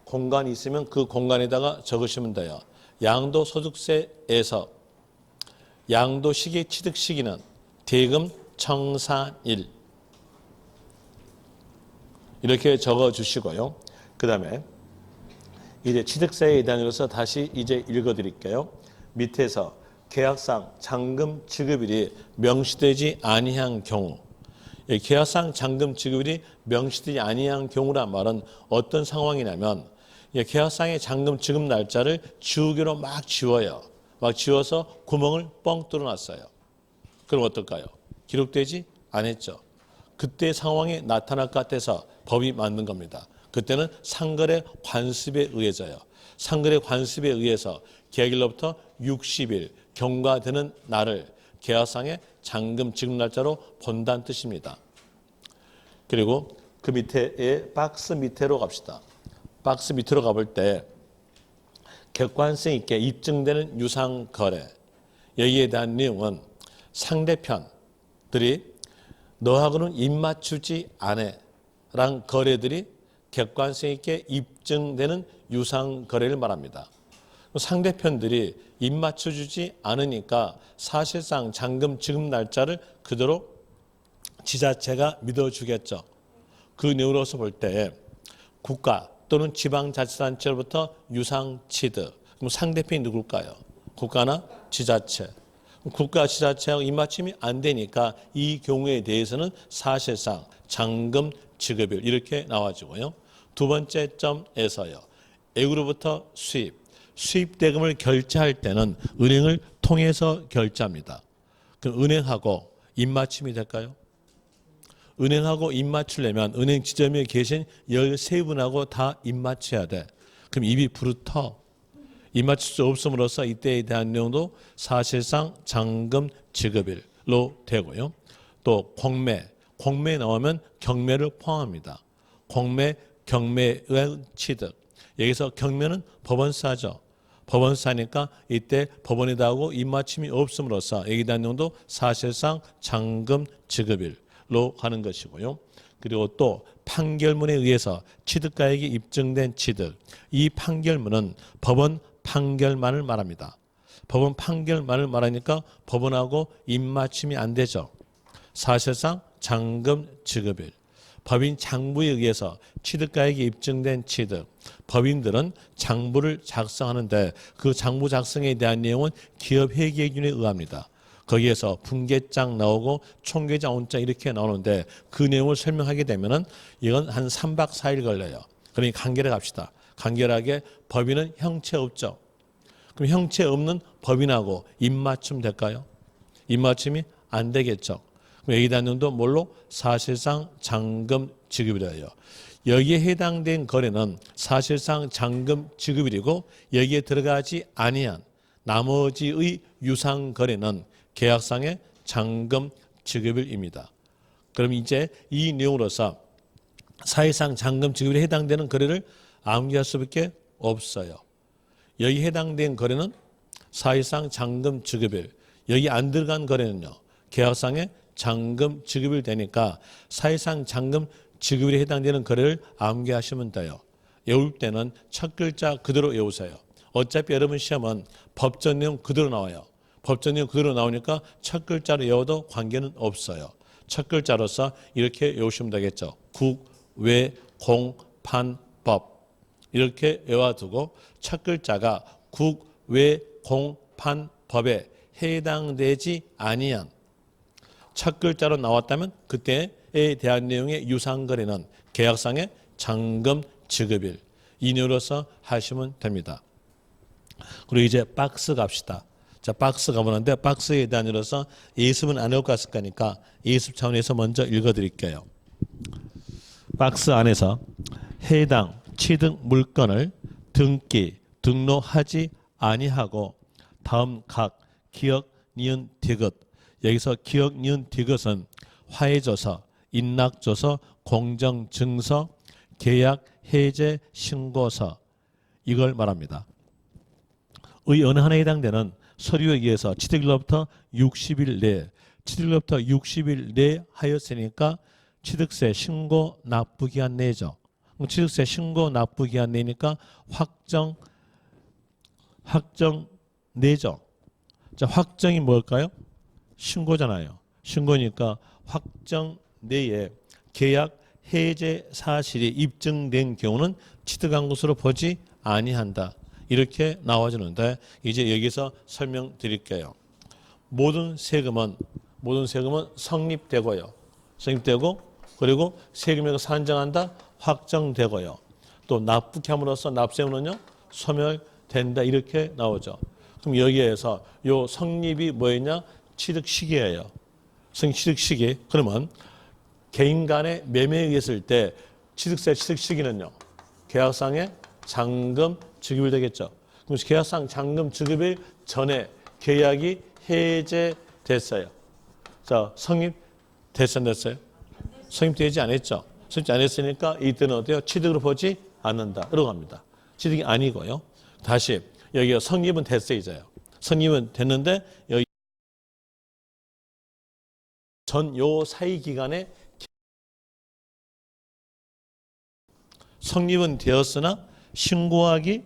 A: 공간이 있으면 그 공간에다가 적으시면 돼요. 양도소득세에서 양도시기 취득시기는 대금 청산일 이렇게 적어주시고요. 그 다음에 이제 취득세에 대한으로서 다시 이제 읽어드릴게요. 밑에서 계약상 잔금 지급일이 명시되지 아니한 경우, 계약상 잔금 지급일이 명시되지 아니한 경우란 말은 어떤 상황이냐면 계약상의 잔금 지급 날짜를 지우기로 막 지워요. 막 지워서 구멍을 뻥 뚫어놨어요. 그럼 어떨까요? 기록되지 않았죠. 그때 상황이 나타날 것 같아서 법이 만든 겁니다. 그때는 상거래 관습에 의해서요. 상거래 관습에 의해서 계약일로부터 60일 경과되는 날을 계약상의 잔금 지급 날짜로 본다는 뜻입니다. 그리고 그 밑에 박스 밑으로 갑시다. 박스 밑으로 가볼 때 객관성 있게 입증되는 유상거래, 여기에 대한 내용은 상대편들이 너하고는 입맞추지 않아 라는 거래들이 객관성 있게 입증되는 유상거래를 말합니다. 상대편들이 입맞춰주지 않으니까 사실상 잔금 지급 날짜를 그대로 지자체가 믿어주겠죠. 그 내용으로서 볼 때 국가 또는 지방자치단체로부터 유상취득, 그럼 상대편이 누굴까요? 국가나 지자체. 국가 지자체하고 입맞춤이 안 되니까 이 경우에 대해서는 사실상 잔금 지급일 이렇게 나와지고요. 두 번째 점에서요. 외국으로부터 수입 대금을 결제할 때는 은행을 통해서 결제합니다. 그럼 은행하고 입맞춤이 될까요? 은행하고 입맞추려면 은행 지점에 계신 13분하고 다 입맞춰야 돼. 그럼 입이 부르터. 입맞출 수 없음으로써 이때에 대한 내용도 사실상 잔금 지급일로 되고요. 또 공매 나오면 경매를 포함합니다. 공매, 경매의 취득. 여기서 경매는 법원사죠. 법원사니까 이때 법원에다 하고 입맞춤이 없음으로써 여기에 대한 내용도 사실상 잔금 지급일로 가는 것이고요. 그리고 또 판결문에 의해서 취득가액이 입증된 취득. 이 판결문은 법원 판결만을 말합니다. 법원 판결만을 말하니까 법원하고 입맞춤이 안 되죠. 사실상 잔금 지급일. 법인 장부에 의해서 취득가액이 입증된 취득. 법인들은 장부를 작성하는데 그 장부 작성에 대한 내용은 기업회계기준에 의합니다. 거기에서 분계장 나오고 총계장 온장 이렇게 나오는데 그 내용을 설명하게 되면은 이건 한 3박 4일 걸려요. 그러니까 간결하게 갑시다. 간결하게 법인은 형체 없죠. 그럼 형체 없는 법인하고 입맞춤 될까요? 입맞춤이 안 되겠죠. 그럼 여기다 내용도 뭘로? 사실상 잔금 지급이래요. 여기에 해당된 거래는 사실상 잔금 지급일이고 여기에 들어가지 아니한 나머지의 유상 거래는 계약상의 잔금 지급일입니다. 그럼 이제 이 내용으로서 사실상 잔금 지급일에 해당되는 거래를 암기할 수밖에 없어요. 여기 해당된 거래는 사실상 잔금 지급일, 여기 안 들어간 거래는요. 계약상의 잔금 지급일 되니까 사실상 잔금 지급일에 해당되는 거래를 암기하시면 돼요. 외울 때는 첫 글자 그대로 외우세요. 어차피 여러분 시험은 법전 내용 그대로 나와요. 법전 내용 그대로 나오니까 첫 글자로 외워도 관계는 없어요. 첫 글자로서 이렇게 외우시면 되겠죠. 국, 외, 공, 판, 법 이렇게 외워두고 첫 글자가 국, 외, 공, 판, 법에 해당되지 아니한 첫 글자로 나왔다면 그때에 대한 내용의 유상거래는 계약상의 잔금 지급일 이 내용으로서 하시면 됩니다. 그리고 이제 박스 갑시다. 자, 박스 가보는데 박스에 대한 내용으로서 예습은 안 해올 것 같을 거니까 예습 차원에서 먼저 읽어드릴게요. 박스 안에서 해당 취득 물건을 등록하지 아니하고 다음 각 기억, 니은, 디귿 여기서 기억, 니은, 디귿은 화해조서, 인락조서, 공정증서, 계약, 해제, 신고서 이걸 말합니다. 의 어느 하나에 해당되는 서류에 의해서 취득일로부터 60일 내에 취득일로부터 60일 내에 하였으니까 취득세 신고 납부기한 내죠. 그럼 취득세 신고 납부기한 내니까 확정 내죠. 자, 확정이 뭘까요? 신고잖아요. 신고니까 확정 내에 계약 해제 사실이 입증된 경우는 취득한 것으로 보지 아니한다. 이렇게 나와주는데 이제 여기서 설명드릴게요. 모든 세금은 성립되고요. 성립되고 그리고 세금액을 산정한다. 확정되고요. 또 납부케 함으로써 납세의무는요 소멸된다. 이렇게 나오죠. 그럼 여기에서 요 성립이 뭐였냐? 취득 시기예요. 취득 시기. 그러면 개인 간의 매매에 의했을 때 취득세 취득 시기는요. 계약상의 잔금 지급일 되겠죠. 그럼 계약상 잔금 지급일 전에 계약이 해제됐어요. 자, 성립됐어요, 안 됐어요? 성립되지 않았죠. 성립되지 않았으니까 이때는 어때요? 취득으로 보지 않는다. 이러고 합니다. 취득이 아니고요. 다시 여기가 성립은 됐어요, 이제요. 성립은 됐는데 여기 요 사이 기간에 성립은 되었으나 신고하기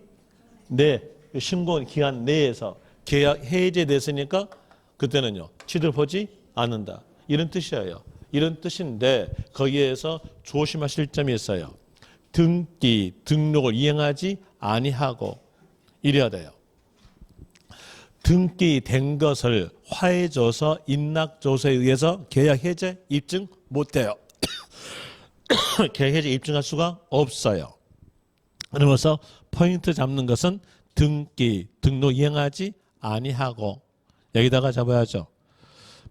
A: 신고 기간 내에서 계약 해제됐으니까 그때는요 취득을 보지 않는다. 이런 뜻이에요. 이런 뜻인데 거기에서 조심하실 점이 있어요. 등록을 이행하지 아니하고 이래야 돼요. 등기된 것을 화해줘서 인락조서에 의해서 계약 해제 입증 못돼요. 계약 해제 입증할 수가 없어요. 그러면서 포인트 잡는 것은 등록 이행하지 아니하고 여기다가 잡아야죠.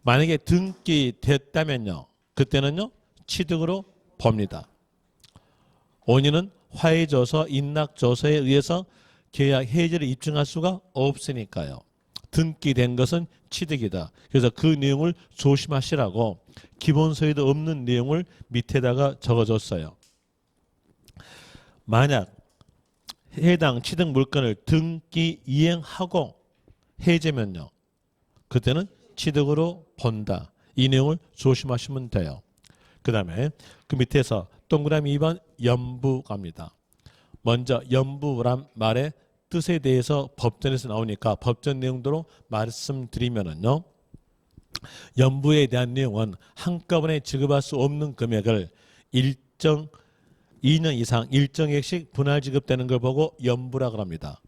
A: 만약에 등기됐다면요. 그때는요. 취득으로 봅니다. 원인은 화해줘서 인락조서에 의해서 계약 해제를 입증할 수가 없으니까요. 등기된 것은 취득이다. 그래서 그 내용을 조심하시라고 기본서에도 없는 내용을 밑에다가 적어줬어요. 만약 해당 취득 물건을 등기 이행하고 해제면요. 그때는 취득으로 본다. 이 내용을 조심하시면 돼요. 그 다음에 그 밑에서 동그라미 2번 연부 갑니다. 먼저 연부란 말의 뜻에 대해서 법전에서 나오니까 법전 내용대로 말씀드리면은요. 연부에 대한 내용은 한꺼번에 지급할 수 없는 금액을 2년 이상 일정액씩 분할 지급되는 걸 보고 연부라고 합니다.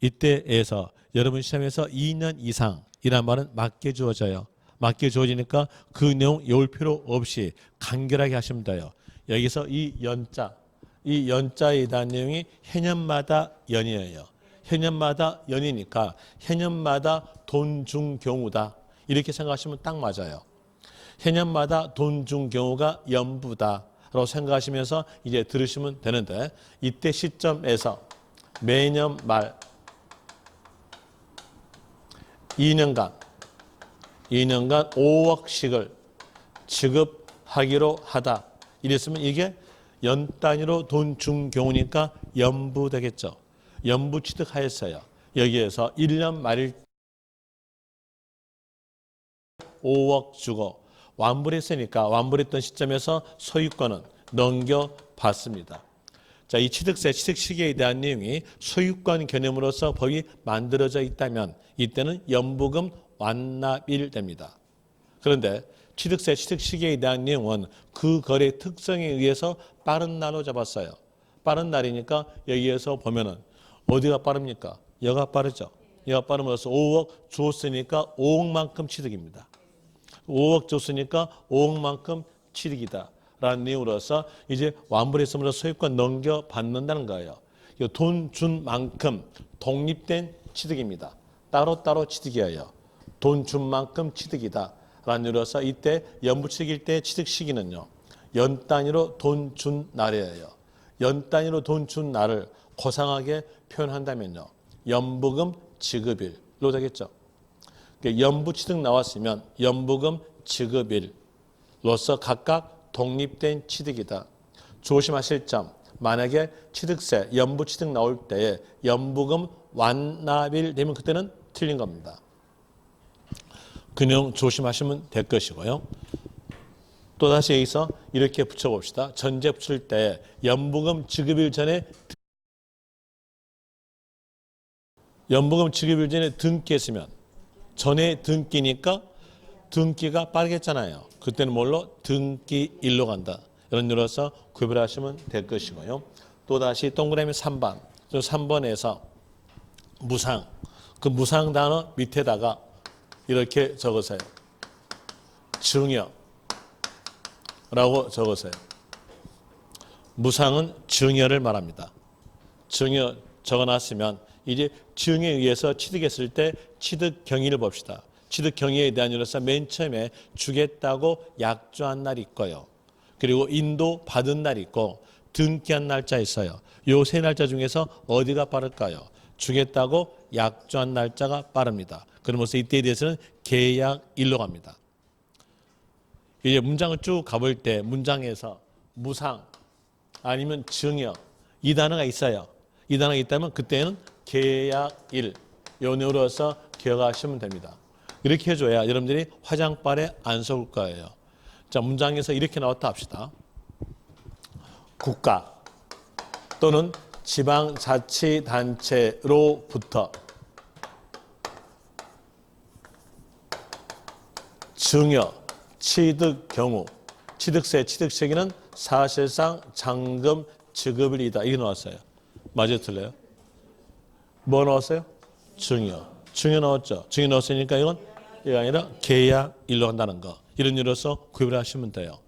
A: 이때에서 여러분 시험에서 2년 이상이란 말은 맞게 주어져요. 맞게 주어지니까 그 내용 외울 필요 없이 간결하게 하시면 돼요. 여기서 이 연자에 대한 내용이 해년마다 연이에요. 해년마다 연이니까 해년마다 돈 준 경우다. 이렇게 생각하시면 딱 맞아요. 해년마다 돈 준 경우가 연부다라고 생각하시면서 이제 들으시면 되는데 이때 시점에서 매년 말 2년간 5억씩을 지급하기로 하다. 이랬으면 이게 연 단위로 돈 준 경우니까 연부 되겠죠. 연부 취득하였어요. 여기에서 1년 말일 5억 주고 완불했으니까 완불했던 시점에서 소유권은 넘겨받습니다. 자, 이 취득세 취득 시기에 대한 내용이 소유권 개념으로서 법이 만들어져 있다면 이때는 연부금 완납일 됩니다. 그런데 취득세 취득 시기에 대한 내용은 그 거래 특성에 의해서 빠른 날로 잡았어요. 빠른 날이니까 여기에서 보면은 어디가 빠릅니까? 여가 빠르죠. 여가 빠름으로써 5억 줬으니까 5억만큼 취득입니다. 5억 줬으니까 5억만큼 취득이다. 라는 내용으로서 이제 완불했으므로 소유권 넘겨받는다는 거예요. 돈 준 만큼 독립된 취득입니다. 따로따로 취득이에요. 돈 준 만큼 취득이다. 라는 이유로서 이때 연부취득일 때 취득 시기는요. 연 단위로 돈 준 날이에요. 연 단위로 돈 준 날을 고상하게 표현한다면요. 연부금 지급일로 되겠죠. 연부취득 나왔으면 연부금 지급일로서 각각 독립된 취득이다. 조심하실 점, 만약에 취득세, 연부취득 나올 때에 연부금 완납일 되면 그때는 틀린 겁니다. 그 내용 조심하시면 될 것이고요. 또다시 여기서 이렇게 붙여봅시다. 전제 붙일 때 연부금 지급일 전에 등기 했으면 전에 등기니까 등기가 빠르겠잖아요. 그때는 뭘로? 등기일로 간다. 이런 유로서 구별하시면 될 것이고요. 또다시 동그라미 3번. 3번에서 무상. 그 무상 단어 밑에다가 이렇게 적으세요. 증여라고 적으세요. 무상은 증여를 말합니다. 증여 적어놨으면 이제 증여에 의해서 취득했을 때 취득 경위를 봅시다. 취득 경위에 대한 이유로서 맨 처음에 주겠다고 약조한 날이 있고요. 그리고 인도 받은 날이 있고 등기한 날짜 있어요. 요 세 날짜 중에서 어디가 빠를까요? 주겠다고 약조한 날짜가 빠릅니다. 그러면서 이때에 대해서는 계약일로 갑니다. 이제 문장을 쭉 가볼 때 문장에서 무상 아니면 증여 이 단어가 있어요. 이 단어가 있다면 그때는 계약일 요 내용으로서 기억하시면 됩니다. 이렇게 해줘야 여러분들이 화장발에 안 속을 거예요. 자, 문장에서 이렇게 나왔다 합시다. 국가 또는 지방자치단체로부터 증여, 취득 경우, 취득세, 취득세기는 사실상 잔금 지급일이다. 이게 나왔어요. 맞아요, 틀려요? 뭐 나왔어요? 증여. 증여 나왔죠. 증여 나왔으니까 이건 이게 아니라 계약일로 한다는 거. 이런 일로서 구별하시면 돼요.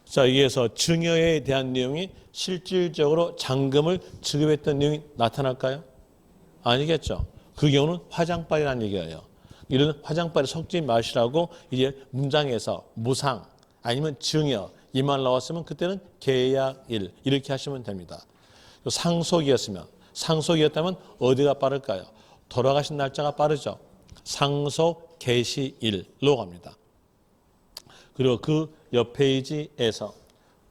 A: 자, 여기에서 증여에 대한 내용이 실질적으로 잔금을 지급했던 내용이 나타날까요? 아니겠죠. 그 경우는 화장발이라는 얘기예요. 이런 화장발에 속지 마시라고 이제 문장에서 무상 아니면 증여 이 말 나왔으면 그때는 계약일 이렇게 하시면 됩니다. 상속이었다면 어디가 빠를까요? 돌아가신 날짜가 빠르죠. 상속 개시일로 갑니다. 그리고 그 옆 페이지에서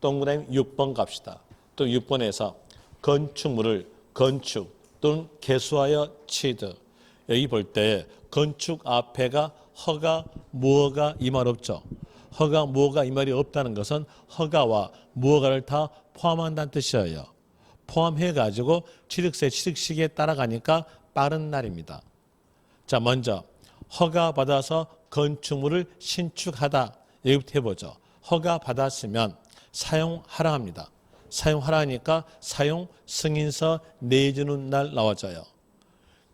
A: 동그라미 6번 갑시다. 또 6번에서 건축물을 건축 또는 개수하여 취득. 여기 볼 때 건축 앞에가 허가, 무허가 이 말 없죠. 허가, 무허가 이 말이 없다는 것은 허가와 무허가를 다 포함한다는 뜻이에요. 포함해가지고 취득세, 취득시기에 따라가니까 빠른 날입니다. 자, 먼저 허가 받아서 건축물을 신축하다. 여기부터 해보죠. 허가 받았으면 사용하라 합니다. 사용하라 하니까 사용 승인서 내주는 날 나와져요.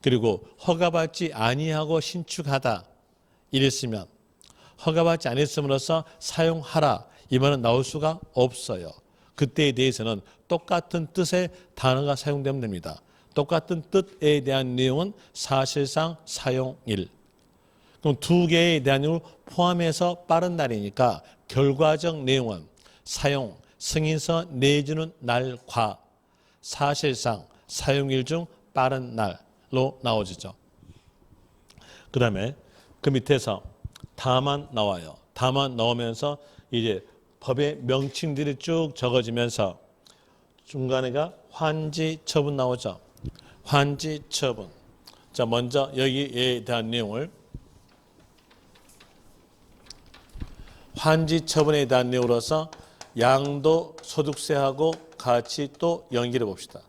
A: 그리고 허가받지 아니하고 신축하다 이랬으면 허가받지 않았음으로써 사용하라 이 말은 나올 수가 없어요. 그때에 대해서는 똑같은 뜻의 단어가 사용되면 됩니다. 똑같은 뜻에 대한 내용은 사실상 사용일. 그럼 두 개에 대한 내용을 포함해서 빠른 날이니까 결과적 내용은 사용, 승인서 내주는 날과 사실상 사용일 중 빠른 날로 나오죠. 그 다음에 그 밑에서 다만 나와요. 다만 나오면서 이제 법의 명칭들이 쭉 적어지면서 중간에가 환지 처분 나오죠. 환지 처분. 자, 먼저 여기에 대한 내용을 환지 처분에 대한 내용으로서 양도소득세하고 같이 또 연결해 봅시다.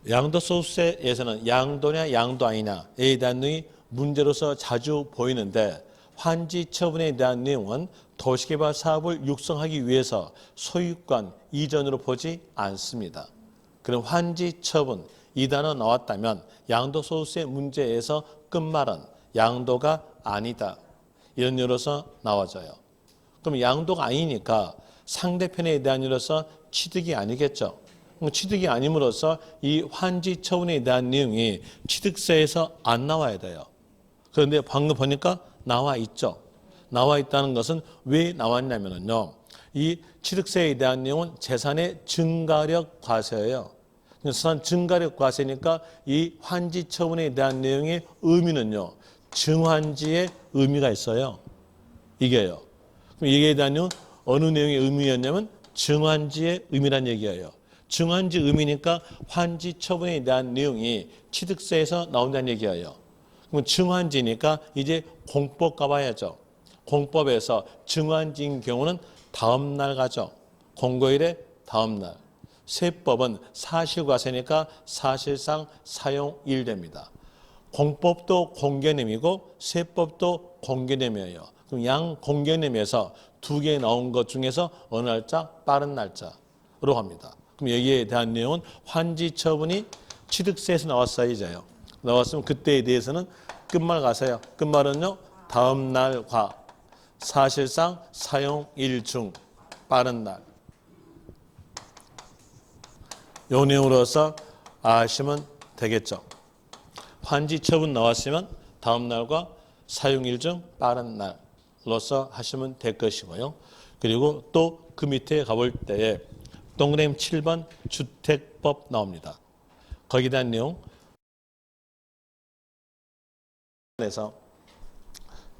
A: 양도소득세에서는 양도냐 양도 아니냐에 대한 내용이 문제로서 자주 보이는데 환지 처분에 대한 내용은 도시개발 사업을 육성하기 위해서 소유권 이전으로 보지 않습니다. 그럼 환지 처분 이 단어 나왔다면 양도소득세 문제에서 끝말은 양도가 아니다. 이런 이유로서 나와져요. 그럼 양도가 아니니까 상대편에 대한 이유로서 취득이 아니겠죠. 취득이 아님으로써 이 환지 처분에 대한 내용이 취득세에서 안 나와야 돼요. 그런데 방금 보니까 나와 있죠. 나와 있다는 것은 왜 나왔냐면요. 이 취득세에 대한 내용은 재산의 증가력 과세예요. 재산 증가력 과세니까 이 환지 처분에 대한 내용의 의미는요. 증환지의 의미가 있어요. 이게요. 그럼 이게 대한 내용은 어느 내용의 의미였냐면 증환지의 의미란 얘기예요. 증환지 의미니까 환지 처분에 대한 내용이 취득세에서 나온다는 얘기예요. 그럼 증환지니까 이제 공법 가봐야죠. 공법에서 증환지인 경우는 다음 날 가죠. 공고일의 다음 날. 세법은 사실과세니까 사실상 사용일 됩니다. 공법도 공개념이고 세법도 공개념이에요. 그럼 양 공개념에서 두 개 나온 것 중에서 어느 날짜? 빠른 날짜로 합니다. 그럼 여기에 대한 내용은 환지 처분이 취득세에서 나왔어야죠. 나왔으면 그때에 대해서는 끝말 가세요. 끝말은요. 다음 날과 사실상 사용일 중 빠른 날. 요 내용으로서 아시면 되겠죠. 환지 처분 나왔으면 다음 날과 사용일 중 빠른 날로서 하시면 될 것이고요. 그리고 또 그 밑에 가볼 때에 동그라미 7번 주택법 나옵니다. 거기에 대한 내용 에서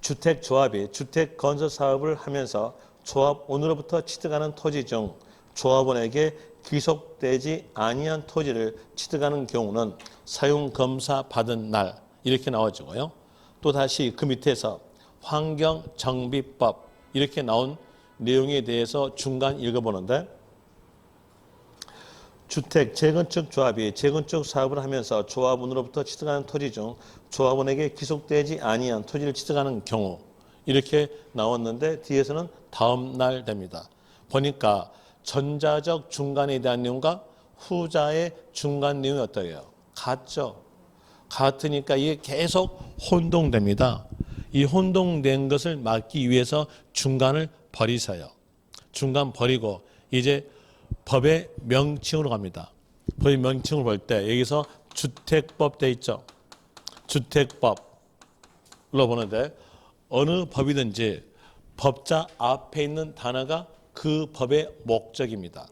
A: 주택조합이 주택건설사업을 하면서 조합원으로부터 취득하는 토지 중 조합원에게 귀속되지 아니한 토지를 취득하는 경우는 사용검사 받은 날 이렇게 나와지고요. 또 다시 그 밑에서 환경정비법 이렇게 나온 내용에 대해서 중간 읽어보는데 주택 재건축 조합이 재건축 사업을 하면서 조합원으로부터 취득하는 토지 중 조합원에게 귀속되지 아니한 토지를 취득하는 경우 이렇게 나왔는데 뒤에서는 다음 날 됩니다. 보니까 전자적 중간에 대한 내용과 후자의 중간 내용이 어떠해요? 같죠. 같으니까 이게 계속 혼동됩니다. 이 혼동된 것을 막기 위해서 중간을 버리세요. 중간 버리고 이제 법의 명칭으로 갑니다. 법의 명칭을 볼 때 여기서 주택법 돼 있죠. 주택법로 보는데 어느 법이든지 법자 앞에 있는 단어가 그 법의 목적입니다.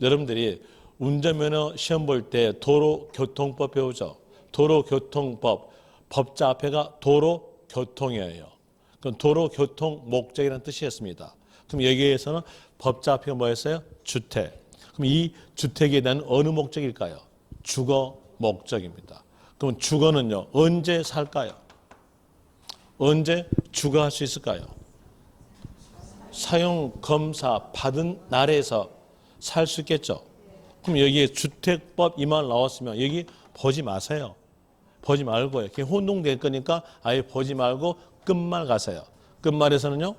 A: 여러분들이 운전면허 시험 볼 때 도로교통법 배우죠. 도로교통법 법자 앞에가 도로교통이에요. 그럼 도로교통 목적이라는 뜻이었습니다. 그럼 여기에서는 법자 앞에가 뭐였어요? 주택. 그럼 이 주택에 대한 어느 목적일까요? 주거 목적입니다. 그럼 주거는요, 언제 살까요? 언제 주거할 수 있을까요? 사용검사 받은 날에서 살 수 있겠죠. 그럼 여기에 주택법 이 말 나왔으면 여기 보지 마세요. 보지 말고요. 그게 혼동될 거니까 아예 보지 말고 끝말 가세요. 끝말에서는요.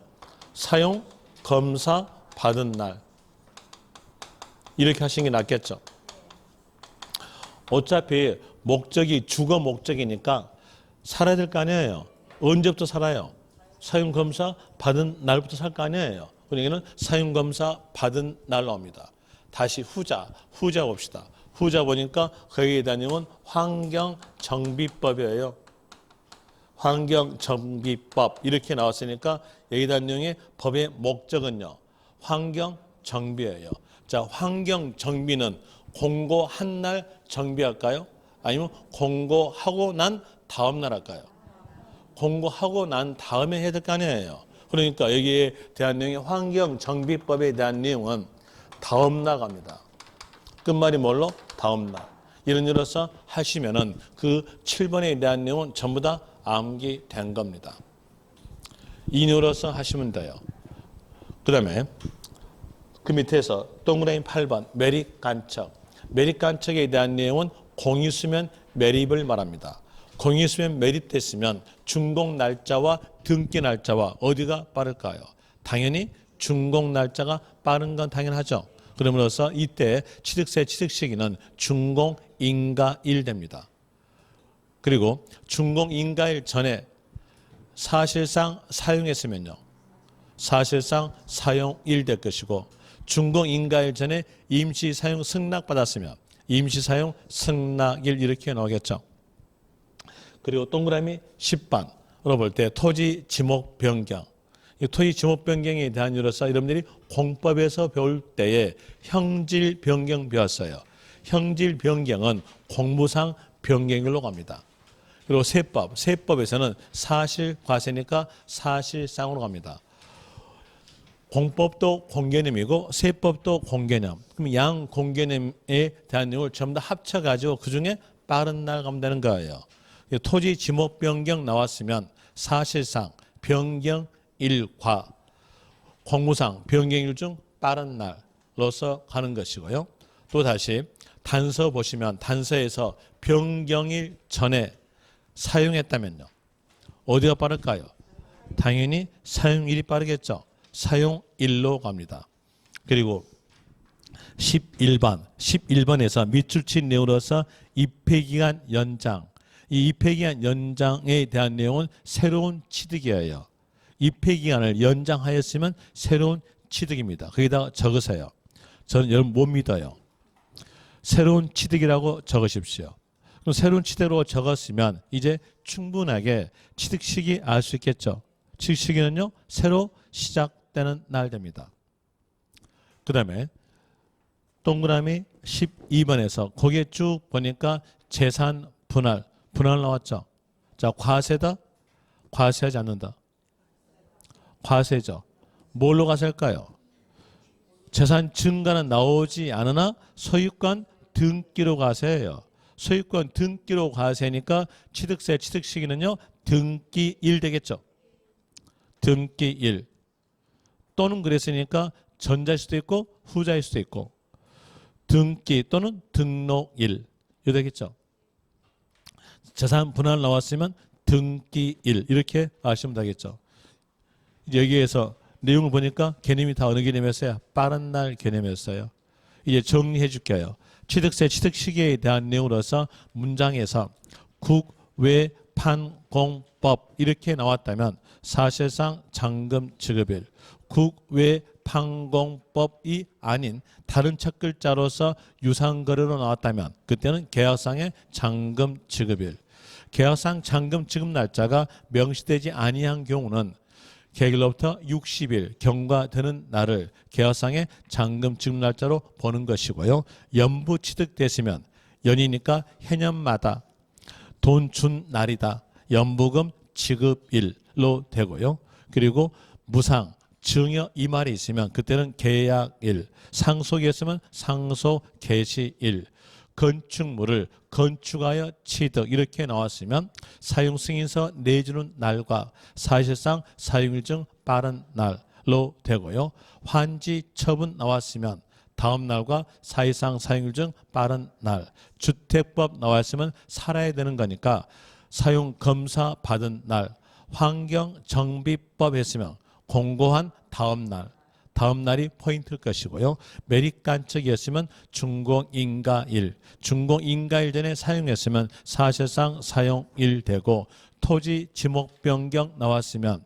A: 사용검사 받은 날. 이렇게 하시는 게 낫겠죠. 어차피 목적이 주거 목적이니까 살아야 될 거 아니에요. 언제부터 살아요? 사용검사 받은 날부터 살 거 아니에요. 그러니까 사용검사 받은 날 나옵니다. 다시 후자 봅시다. 후자 보니까 거기에 대한 내용은 환경정비법이에요. 환경정비법 이렇게 나왔으니까 여기에 대한 내용의 법의 목적은요. 환경정비예요. 자, 환경정비는 공고한 날 정비할까요? 아니면 공고하고 난 다음 날 할까요? 공고하고 난 다음에 해야 될 거 아니에요. 그러니까 여기에 대한 내용의 환경정비법에 대한 내용은 다음 날 갑니다. 끝말이 뭘로? 다음 날. 이런 일로서 하시면은 그 7번에 대한 내용은 전부 다 암기된 겁니다. 이 내용으로서 하시면 돼요. 그 다음에 그 밑에서 동그라미 8번 매립 간척. 매립 간척에 대한 내용은 공유수면 매립을 말합니다. 공유수면 매립됐으면 준공 날짜와 등기 날짜와 어디가 빠를까요? 당연히 준공 날짜가 빠른 건 당연하죠. 그러므로서 이때 취득세 취득 시기는 준공 인가일 됩니다. 그리고 준공 인가일 전에 사실상 사용했으면요. 사실상 사용일 될 것이고 준공 인가일 전에 임시 사용 승낙받았으면 임시 사용 승낙일 이렇게 나오겠죠. 그리고 동그라미 10번으로 볼 때 토지 지목 변경. 이 토지 지목 변경에 대한 이유로서 여러분들이 공법에서 배울 때에 형질 변경 배웠어요. 형질 변경은 공무상 변경일로 갑니다. 그리고 세법에서는 사실과세니까 사실상으로 갑니다. 공법도 공개념이고 세법도 공개념. 그럼 양 공개념에 대한 내용을 전부 다 합쳐가지고 그중에 빠른 날 가면 되는 거예요. 토지 지목 변경 나왔으면 사실상 변경 사용일과 공무상 변경일 중 빠른 날로서 가는 것이고요. 또 다시 단서 보시면 단서에서 변경일 전에 사용했다면요. 어디가 빠를까요? 당연히 사용일이 빠르겠죠. 사용일로 갑니다. 그리고 11번에서 밑줄친 내용으로서 입회기간 연장. 이 입회기간 연장에 대한 내용은 새로운 취득이에요. 입회기간을 연장하였으면 새로운 취득입니다. 거기다가 적으세요. 저는 여러분 못 믿어요. 새로운 취득이라고 적으십시오. 그럼 새로운 취득으로 적었으면 이제 충분하게 취득 시기 알 수 있겠죠. 취득 시기는요, 새로 시작되는 날 됩니다. 그 다음에 동그라미 12번에서 거기에 쭉 보니까 재산 분할 나왔죠. 자, 과세다? 과세하지 않는다. 과세죠. 뭘로 과세할까요? 재산 증가는 나오지 않으나 소유권 등기로 과세해요. 소유권 등기로 과세니까 취득세 취득 시기는요, 등기일 되겠죠. 등기일. 또는 그랬으니까 전자일 수도 있고 후자일 수도 있고 등기 또는 등록일 이 되겠죠. 재산 분할 나왔으면 등기일 이렇게 아시면 되겠죠. 여기에서 내용을 보니까 개념이 다 어느 개념이었어요? 빠른 날 개념이었어요. 이제 정리해 줄게요. 취득세 취득 시기에 대한 내용으로서 문장에서 국외판공법 이렇게 나왔다면 사실상 잔금 지급일, 국외판공법이 아닌 다른 첫 글자로서 유상거래로 나왔다면 그때는 계약상의 잔금 지급일, 계약상 잔금 지급 날짜가 명시되지 아니한 경우는 계약일로부터 60일 경과되는 날을 계약상의 잔금 지급 날짜로 보는 것이고요. 연부 취득됐으면 연이니까 해년마다 돈 준 날이다. 연부금 지급일로 되고요. 그리고 무상, 증여 이 말이 있으면 그때는 계약일, 상속이었으면 상속 개시일, 건축물을 건축하여 취득 이렇게 나왔으면 사용 승인서 내주는 날과 사실상 사용일 중 빠른 날로 되고요. 환지 처분 나왔으면 다음 날과 사실상 사용일 중 빠른 날, 주택법 나왔으면 살아야 되는 거니까 사용 검사 받은 날, 환경정비법 했으면 공고한 다음 날, 다음 날이 포인트일 것이고요. 매립간척이었으면 준공인가일, 준공인가일 전에 사용했으면 사실상 사용일 되고 토지 지목 변경 나왔으면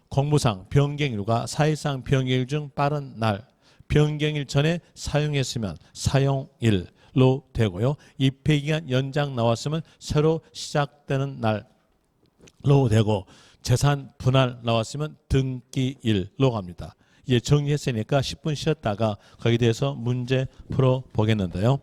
A: 공무상 변경일과 사실상 변경일 중 빠른 날, 변경일 전에 사용했으면 사용일로 되고요. 입회기간 연장 나왔으면 새로 시작되는 날로 되고 재산 분할 나왔으면 등기일로 갑니다. 이제 정리했으니까 10분 쉬었다가 거기에 대해서 문제 풀어 보겠는데요.